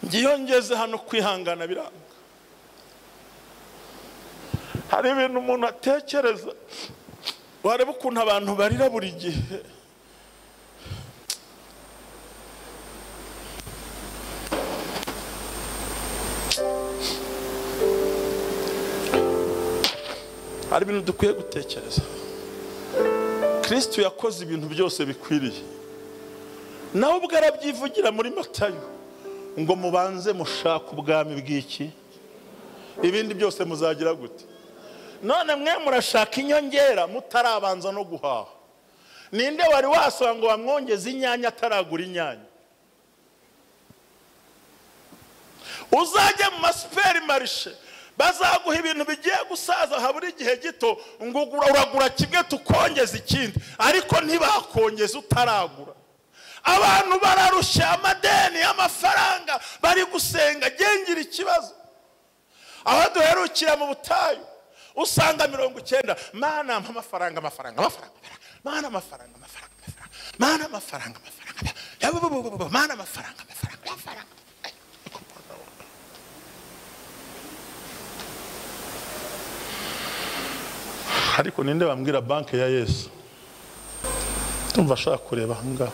Ngiyo ngeze hano kwihangana biranga. Hari ibintu umuntu atekereza, wareba ukuntu abantu barira buri gihe. Hari ibintu dukwiye gutekereza. Kristo yakoze ibintu byose bikwiriye, nawe ubwo arabyivugira muri Matayo ngo mubanze mushaka ubwami bw'iki, ibindi byose muzagira gute. None mwe murashaka inyongera mutarabanza no guhaha. Ninde wari wasaba ngo bamwongeze inyanya ataragura inyanya? Uzajya mu masuperimarishe bazaguha ibintu bigiye gusaza habura igihe gito, ngo uragura kimwe tukongeza ikindi, ariko ntibakongeza utaragura. Abantu bararusha amadeni y'amafaranga bari gusenga, gengira ikibazo. Aho duherukira mu butayu usanga 90, mana amafaranga, mana amafaranga, mana amafaranga, mana amafaranga. Ariko ninde bambwira banki ya Yesu? Tumva ashaka kureba ahangaha.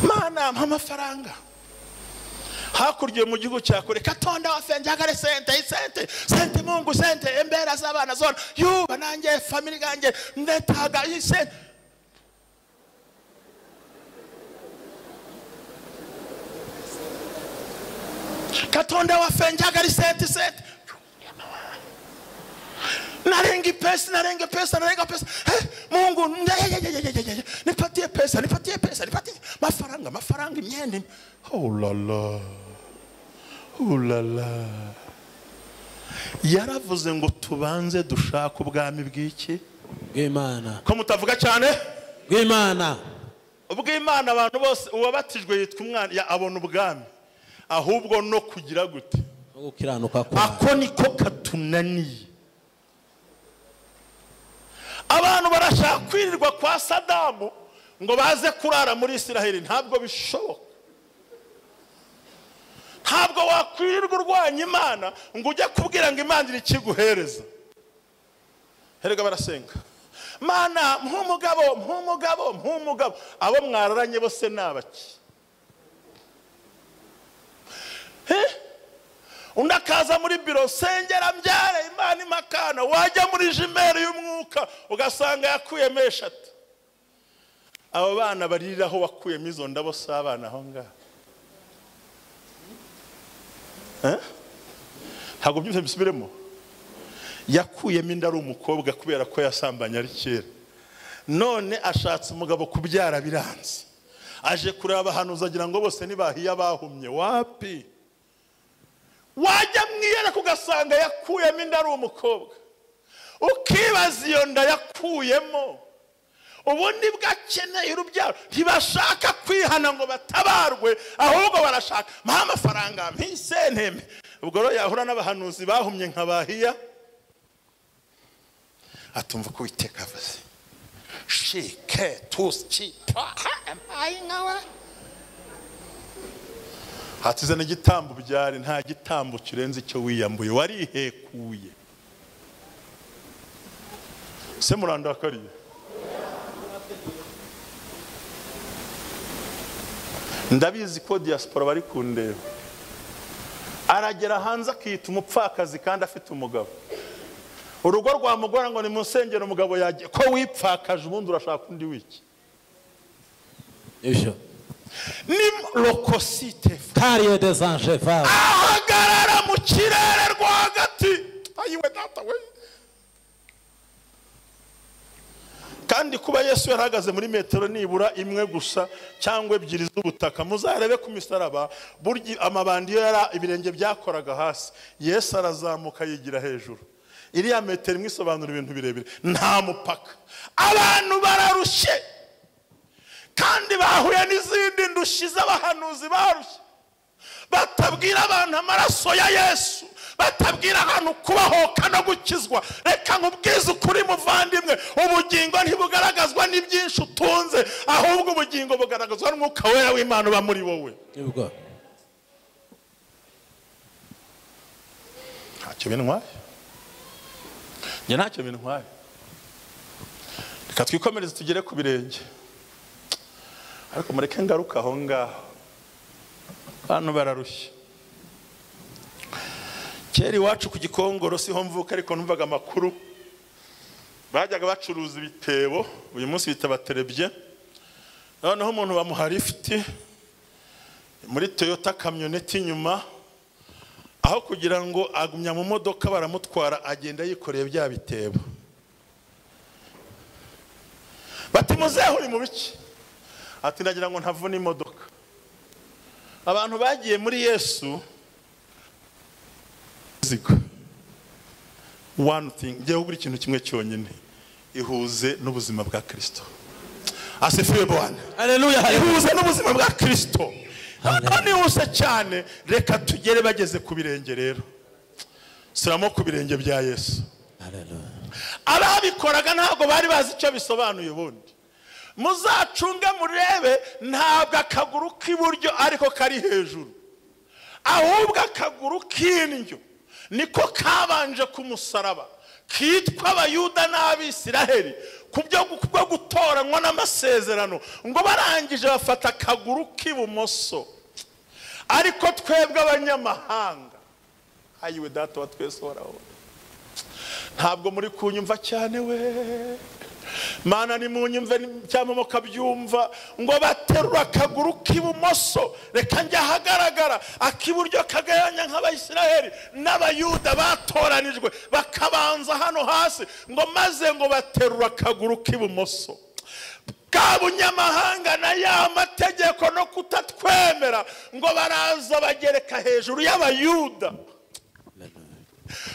Mana amafaranga. Hakurya mu gihugu cya Kure Katonda wafenjagare sente Mungu sente embera z'abana zona yuba nanjye family ganjye ndetaga isente. Katonda wafenjagare sente narenga pesa Mungu nipatie pesa mafaranga imyende. Oh la la. Yaravuze ngo tubanze dushaka ubwami bw'iki, bw'Imana. Ko mutavuga cyane bw'Imana. Ubw'Imana abantu bose uwabatijwe yitwa umwana ya abona ubwami, ahubwo no kugira gute, gukiranuka kwa. Ako niko katunaniye. Abantu barashaka kwirirwa kwa Sadamu ngo baze kurara muri Isiraheli, ntabwo bishoboka. Ntabwo wakwirirwa urwanya Imana ngo ujye kubwira ngo Imana iri kiguhereza. Herega barasenga, Mana nk'umugabo, abo mwararanye bose nabaki. Undakaza muri biro sengera mbyare Imana imakana, wajya muri jimeri y'umwuka ugasanga yakuyemo 3. Abo bana bariraho wakuyemo izo ndabo s'abana aho ngaho. Ntabwo byose bisubiremo. Yakuyemo inda ari umukobwa kubera ko yasambanye ari kera, none ashatse umugabo kubyara biranze, aje kureba abahanuzi agira ngo bose nibahiya bahumye. Wapi? Wajya mwiyera kugasanga yakuyemo inda ari umukobwa, ukibaza iyo nda yakuyemo ubundi bwakeneye urubyaro. Ntibashaka kwihana ngo batabarwe, ahubwo barashaka amafaranga mpisenteme. Ubwo rero yahura n'abahanuzi bahumye nkabahiya, atumva ko Uwiteka avuze shike tuski ayingawe hatizana igitambo byari nta gitambo kirenze icyo wiyambuye, warihekuye. Se murandakariye ndabizi ko diaspora bari kundeba. Aragera hanze akita umupfakazi kandi afite umugabo. Urugo rwamugora ngo ni mu nsengero umugabo yagiye ko wipfakaje ubundi urashaka undi wiki. Ibyo. Ni lokosite. Carrier des anges va. Ahagarara mu kirere rwagati. Ayiwe data we. Kandi kuba Yesu yarahagaze muri metero nibura imwe gusa cyangwa ebyiri z'ubutaka, muzarebe ku misaraba burya amabandi yo yara ibirenge byakoraga hasi, Yesu arazamuka yigira hejuru. Iriya metero imwe isobanura ibintu birebire, nta mupaka. Abantu bararushye kandi bahuye n'izindi ndushyi z'abahanuzi barushye, batabwira abantu amaraso ya Yesu, batabwira ahantu kubahoka no gukizwa. Reka nkubwize ukuri muvandimwe, ubugingo ntibugaragazwa n'ibyinshi utunze, ahubwo ubugingo bugaragazwa n'umwuka wera w'Imana uba muri wowe. Ntacyo bintwaye, njye ntacyo bintwaye. Reka twikomereze tugere ku birenge, ariko mureke ngaruka aho ngaho. Hano bararushye. Kera iwacu ku Gikongoro siho mvuka, ariko numvaga amakuru bajyaga bacuruza ibitebo, uyu munsi bita baterebye. Noneho umuntu bamuha lift muri Toyota kamyoneti inyuma, aho kugira ngo agumya mu modoka baramutwara agenda yikoreye bya bitebo. Bati muzehe uri mu biki? Ati ndagira ngo ntavuna imodoka. Abantu bagiye muri Yesu one thing, ngiye buri kintu kimwe cyonyine, ihuze n'ubuzima bwa Kristo. Asifiwe Bwana. Haleluya. Ihuze n'ubuzima bwa Kristo. Nihuse cyane. Reka tugere bageze ku birenge rero. Siramo ku birenge bya Yesu. Haleluya. Ababikoraga ntabwo bari bazi icyo bisobanuye ubundi. Muzacunge murebe, ntabwo akaguru k'iburyo ariko kari hejuru, ahubwo akaguru k'indyo niko kabanje ku musaraba, kitwa Abayuda n'Abisiraheli kubyo gutoranywa n'amasezerano, ngo barangije bafata akaguru k'ibumoso. Ariko twebwe abanyamahanga, ayiwe data wa twese waraho, ntabwo muri kunyumva cyane we. Mana ni munyumve cyangwa mukabyumva, ngo baterura akaguru k'ibumoso. Reka njya hagaragara akiburyo kagayanya nk'Abayisiraheli n'Abayuda batoranijwe, bakabanza hano hasi, ngo maze ngo baterura akaguru k'ibumoso. Kabunyamahanga na ya mategeko no kutatwemera, ngo baraza bagereka hejuru y'Abayuda,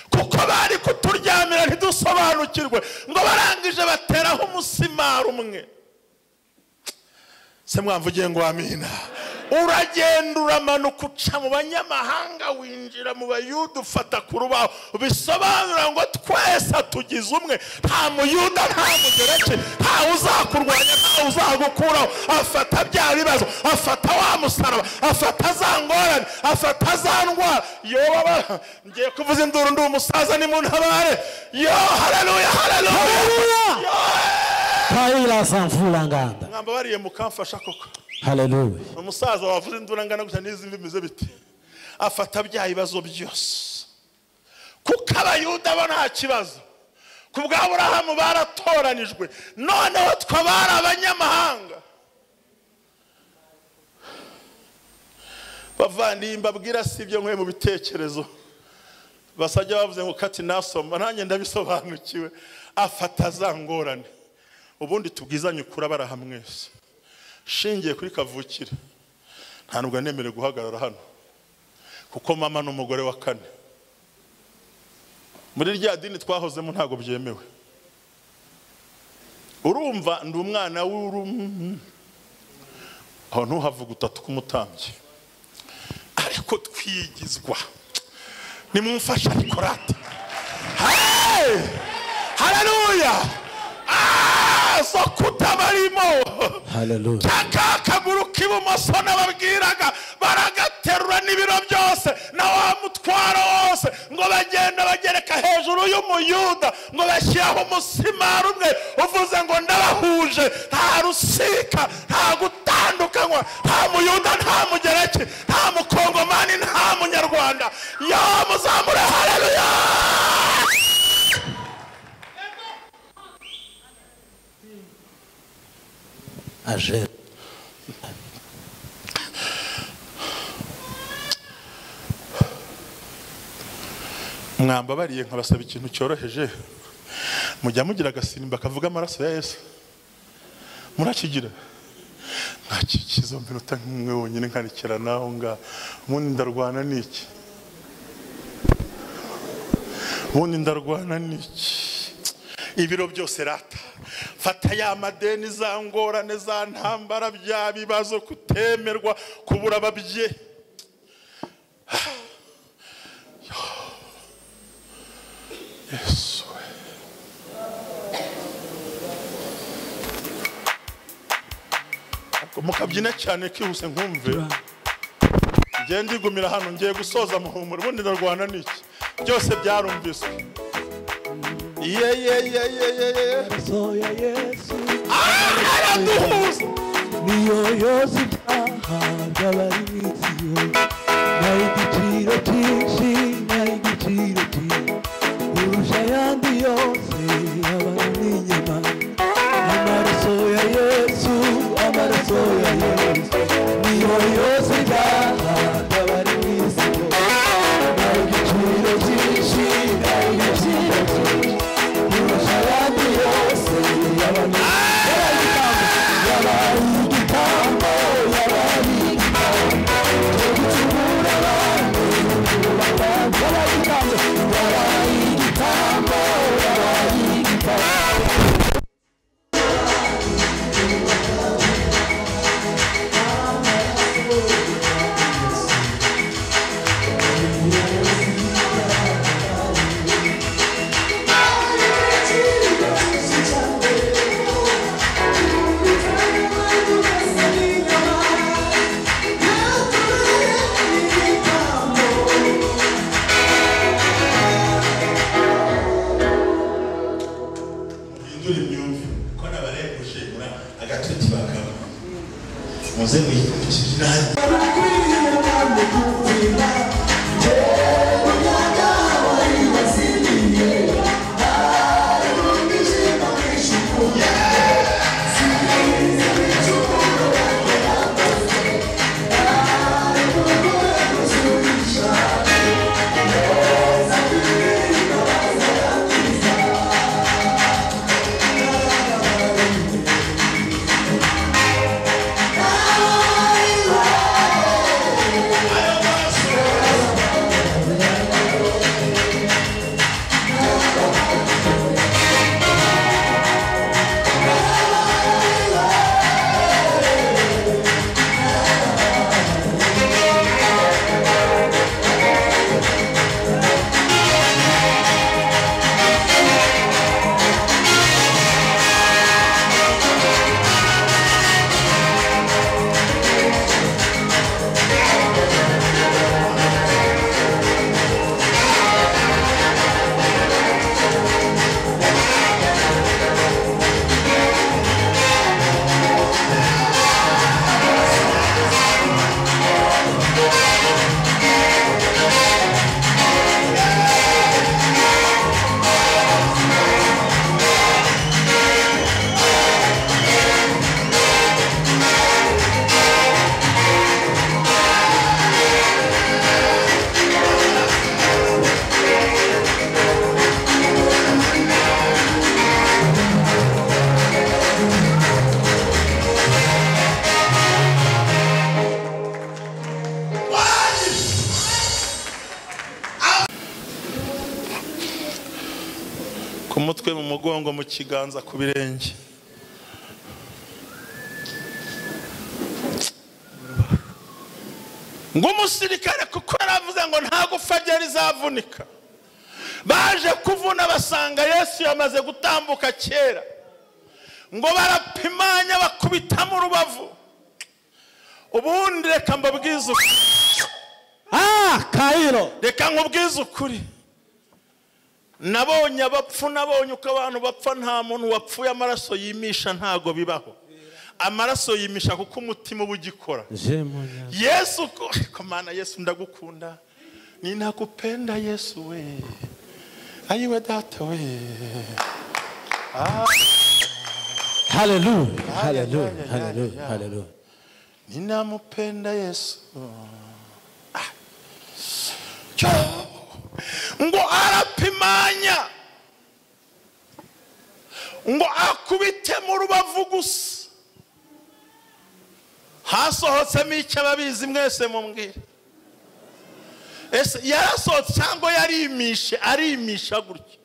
kuko bari kuturyamira ntidusobanukirwe, ngo barangije bateraho umusimaro umwe. Se mwamvugiye ngo amina. Uragenda uramanuka uca mu banyamahanga winjira mu Bayuda, ufata ku rubaho, bisobanura ngo twese tugize umwe. Nta Muyuda nta Mugereki, nta uzakurwanya nta uzagukuraho. Afata bya bibazo, afata wa musaraba, afata za ngorane, afata za ndwara. Yo baba ngiye kuvuza induru ndi umusaza ni mu ntabare. Yo haleluya haleluya. Yo Kaila sanfula nganda. Ngamba bariye mukamfasha koko. Haleluya. Umusaza wavuze induru ngana gusa n'izindi bimeze biti. Afata bya bibazo byose. Kuko Abayuda bo nta kibazo, kubwa Aburahamu baratoranijwe, noneho twabara abanyamahanga. Bavandi mbabwira sibyo nkwe mu bitekerezo, basajya bavuze ngo kati nasoma, nanjye ndabisobanukiwe. Afata za ngorane, ubundi tubwizanye ukura barahamwese. Shingiye kuri kavukire, nta nubwo nemere guhagarara hano, kuko mama n'umugore wa kane muri rya dini twahozemo ntago byemewe. Urumva ndi umwana aho ntuhavuga utatu k'umutambyi, ariko twigizwa nimumfasha rikorate. Hey! Haleluya! So kutabarimo. Haleluya. Chaka kaguru k'ibumoso nababwiraga baragaterura n'ibiro byose na wa mutwaro wose, ngo bagenda bagereka hejuru y'Umuyuda, ngo bashyiraho umusimaro umwe uvuze ngo ndabahuje, nta rusika, nta gutandukanywa, nta Muyuda muyuda nta mugereki nta mukongomani nta munyarwanda muzamure haleluya aje mwambabariye nkabasaba ikintu cyoroheje mujya mugira agasimba kavuga amaraso ya Yesu murakigira ntakikizo minota nk'umwe wonyine nkanikira naho nga ubundi ndarwana n'iki ibiro byose rata fata ya madeni za ngorane za ntambara bya bibazo kutemerwa kubura ababye Yesu mukabyina cyane kihuse nkumve ngiye ndigumira hano ngiye gusoza muhumura ubundi ndarwana n'iki byose byarumviswe soya Yesu araduhuza niyo yose ibyaha by'abari mu isi nayo igiciro cyinshi kurusha ayandi yose abari n'inyuma amaraso ya Yesu niyo yose ibyaha by'abari mu isi nayo igiciro cyinshi kurusha ayandi yose umutwe mu mugongo mu kiganza ku birenge ngo umusirikare kuko yaravuze ngo nta gufa rye rizavunika baje kuvuna basanga Yesu yamaze gutambuka kera ngo barapimanya bakubitamo urubavu ubundi reka mbabwize Kayiro reka nkubwize ukuri nabonye abapfu nabonye uko abantu bapfa nta muntu wapfuye amaraso yimisha ntago bibaho amaraso yimisha kuko umutima uba ugikora. Yesu ko Mana, Yesu ndagukunda, ninakupenda Yesu we, ayiwe data we. Hallelujah, hallelujah, hallelujah, hallelujah. Ninamupenda Yesu. Ngo arapimanya, ngo akubite mu rubavu gusa, hasohotsemo icyo ababizi mwese mumbwire. Ese yarasohotse cyangwa arimisha gutya?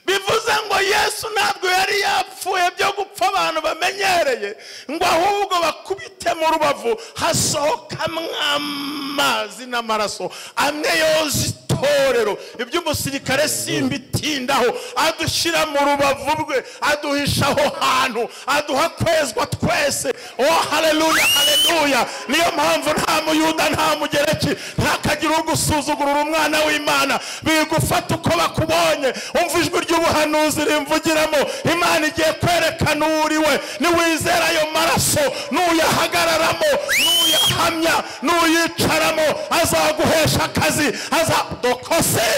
Bivuze ngo Yesu ntabwo yari yapfuye byo gupfa abantu bamenyereye, ngo ahubwo bakubite mu rubavu hasohokamo amazi n'amaraso amwe yoza itorero. Iby'umusirikare simbitindaho, adushyira mu rubavu rwe, aduhishaho hantu, aduha kwezwa twese. Oh haleluya, haleluya. Niyo mpamvu nta muyuda nta mugereki ntakagira ugusuzugurira umwana w'Imana, bigufata uko bakubonye. Umva ijwi ry'ubuhanuzi rimvugiramo. Imana igiye kwerekana uriwe. Niwizera ayo maraso, nuyahagararamo, nuyahamya, nuyicaramo, azaguhesha akazi, azadokose.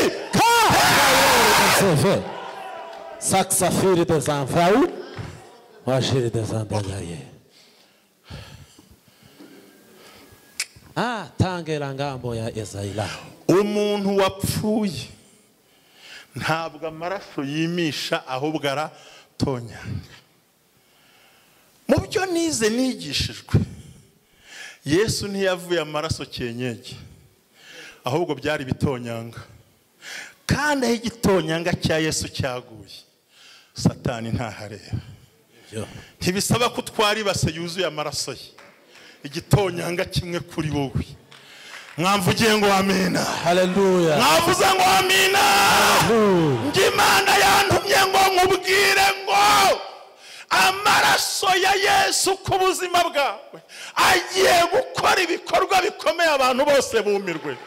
Saxafiri des enfants, wajiri des andagaye. Tangera ngambo ya Ezaila. Umuntu wapfuye ntabwo amaraso yimisha, ahubwo aratonyanga. Mu byo nize nigishijwe, Yesu ntiyavuye amaraso cyenyege, ahubwo byari bitonyanga. Kandi aho igitonyanga cya Yesu cyaguye, Satani ntahareba. Ntibisaba ko twari base yuzuye amaraso ye, igitonyanga kimwe kuri wowe. Mwamvugiye ngo amina. Haleluya. Mwavuze ngo amina. Haleluya. Imana yantumye ngo nkubwire ngo amaraso ya Yesu ku buzima bwawe agiye gukora ibikorwa bikomeye, abantu bose bumirwe.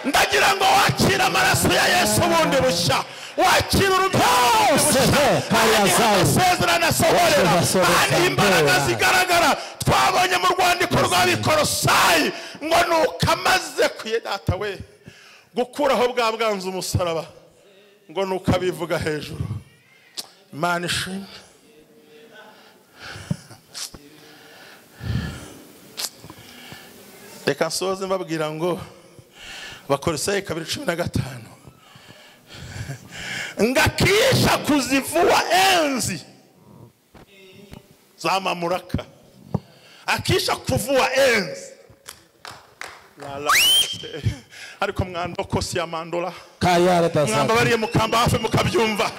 Ndagira ngo wakire amaraso ya Yesu bundi bushya, wakire urubyaro bushya, amasezerano asohorera, kandi imbaraga zigaragara twabonye mu rwandiko rw'Abikorosayi, ngo nukamaze kuye data we gukuraho bwa bwanze umusaraba, ngo nukabivuga hejuru. Imana ishimwe. Reka nsoze mbabwira ngo Abakolosayi 2:15, ngakisha kuzivuwa enzi za mamuraka, akisha kuvuwa enzi ariko mwandokosi ya mandola mwamba bariye mukamba hafi mukabyumva,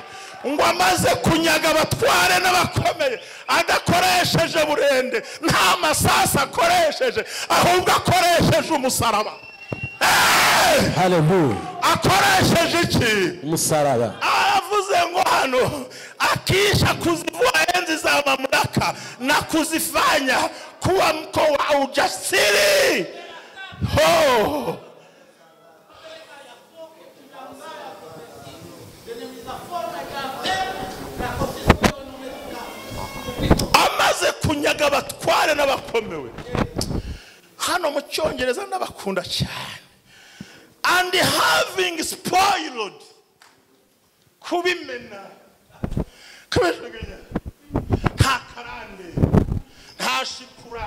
ngo amaze kunyaga abatware n'abakomeye, adakoresheje burende, nta masasa akoresheje, ahubwo akoresheje umusaraba. Haleluya. Akoresheje iki? Umusaraba. Aravuze ngo hano akisha kuzivua enzi za mamlaka na kuzifanya kuwa mkoa wa ujasiri. Ho! Amaze kunyaga abatware n'abakomewe. Hano mu Cyongereza ndabakunda cyane. And having spoiled, kubimena, kubeshegenya, nta karande, nta shikura,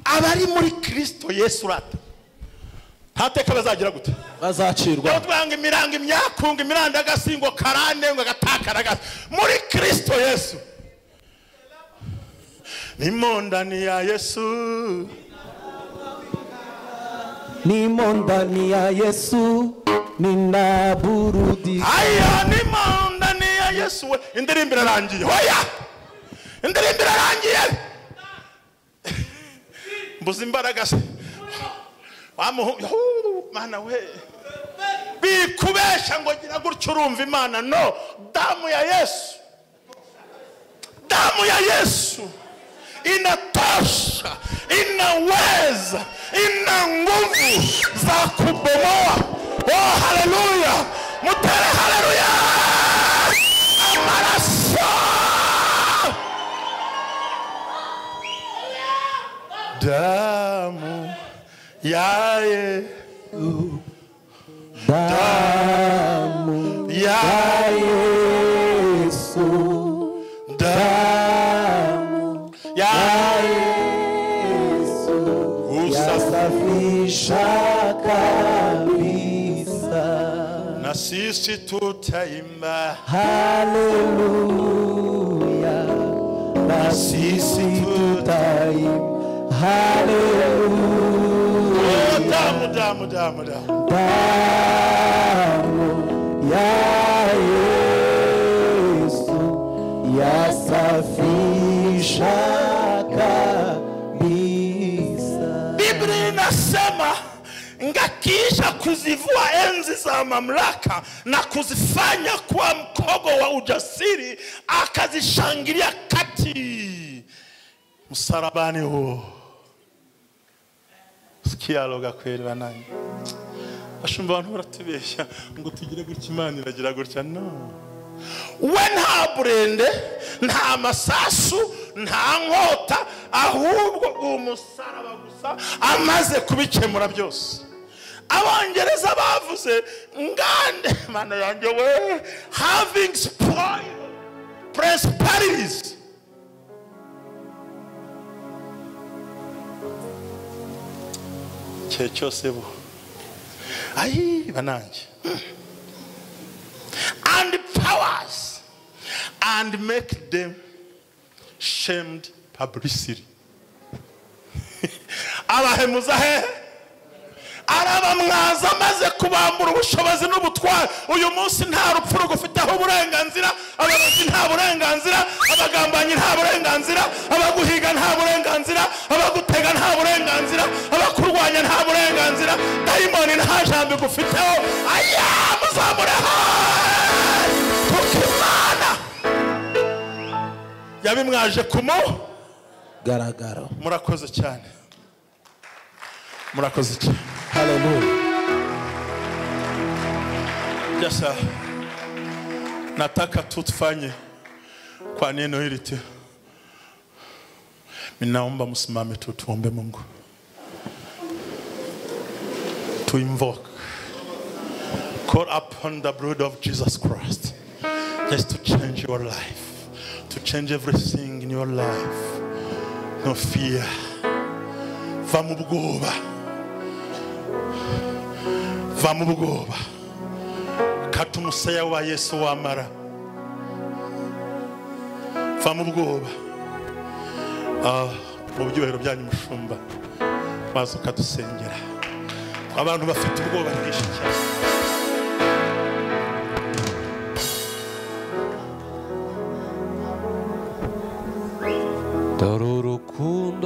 abari muri Kristo Yesu rata, ntateka bazagira gute? Bazacirwa. Twanga imiranga imyakunga imiranda gasingo karande ngo gatakara muri Kristo Yesu. Nimo ndani ya Yesu, nimo ndani ya Yesu, ninaburudi. Aya nimo ndani ya Yesu. Indirimbo irarangiye. Hoya! Indirimbo irarangiye. Mbuze imbaraga se. Mana we. Bikubesha ngo gira gutyo urumva Imana. No, damu ya Yesu. Damu ya Yesu inatosha, inaweza, ina nguvu za kubomoa. Oh haleluya, mutere haleluya. Amaraso damu ya Yesu, damu ya Yesu, damu ya Yesu usafisha kabisa. na sisi tutaimba Haleluya, na sisi tutaimba haleluya. damu Damu ya Yesu yasafisha kabisa. Biblia inasema ngakisha kuzivua enzi za mamlaka na kuzifanya kuwa mkogo wa ujasiri, akazishangilia kati msalabani huo. Sikia loga kweli banani. Ashumba abantu baratubeshya ngo tugire gutya Imana iragira gutya. No. We nta burende, nta masasu, nta nkota, ahubwo umusaraba gusa amaze kubikemura byose. Abongereza bavuze ngande mana yanjye we, having spoiled principalities. Cyose bo ayi bananje and powers and make them shamed publicity. Abahemuza he arabamwaza maze kubambura ubushobozi n'ubutware. Uyu munsi nta rupfu rugufiteho uburenganzira, abarozi nta burenganzira, abagambanyi nta burenganzira, abaguhiga nta burenganzira, abagutega nta burenganzira, abakurwanya nta burenganzira, dayimoni nta jambo igufiteho. Aya muzamureho kuko Imana yabimwaje garagaro. Murakoze cyane, murakoze cyane. Hallelujah. Sasa nataka tutufanye kwa neno hili tu. Ninaomba msimame tu tuombe Mungu. To invoke, call upon the blood of Jesus Christ just to change your life, to change everything in your life. No fear. Va mu bwoba. Va mu bwoba. Kata umusaya wa Yesu wamara. Va mu bwoba. Mu byuhero byanyu mushumba, maze ukadusengera. Abantu bafite ubwoba bwinshi cyane. Dororo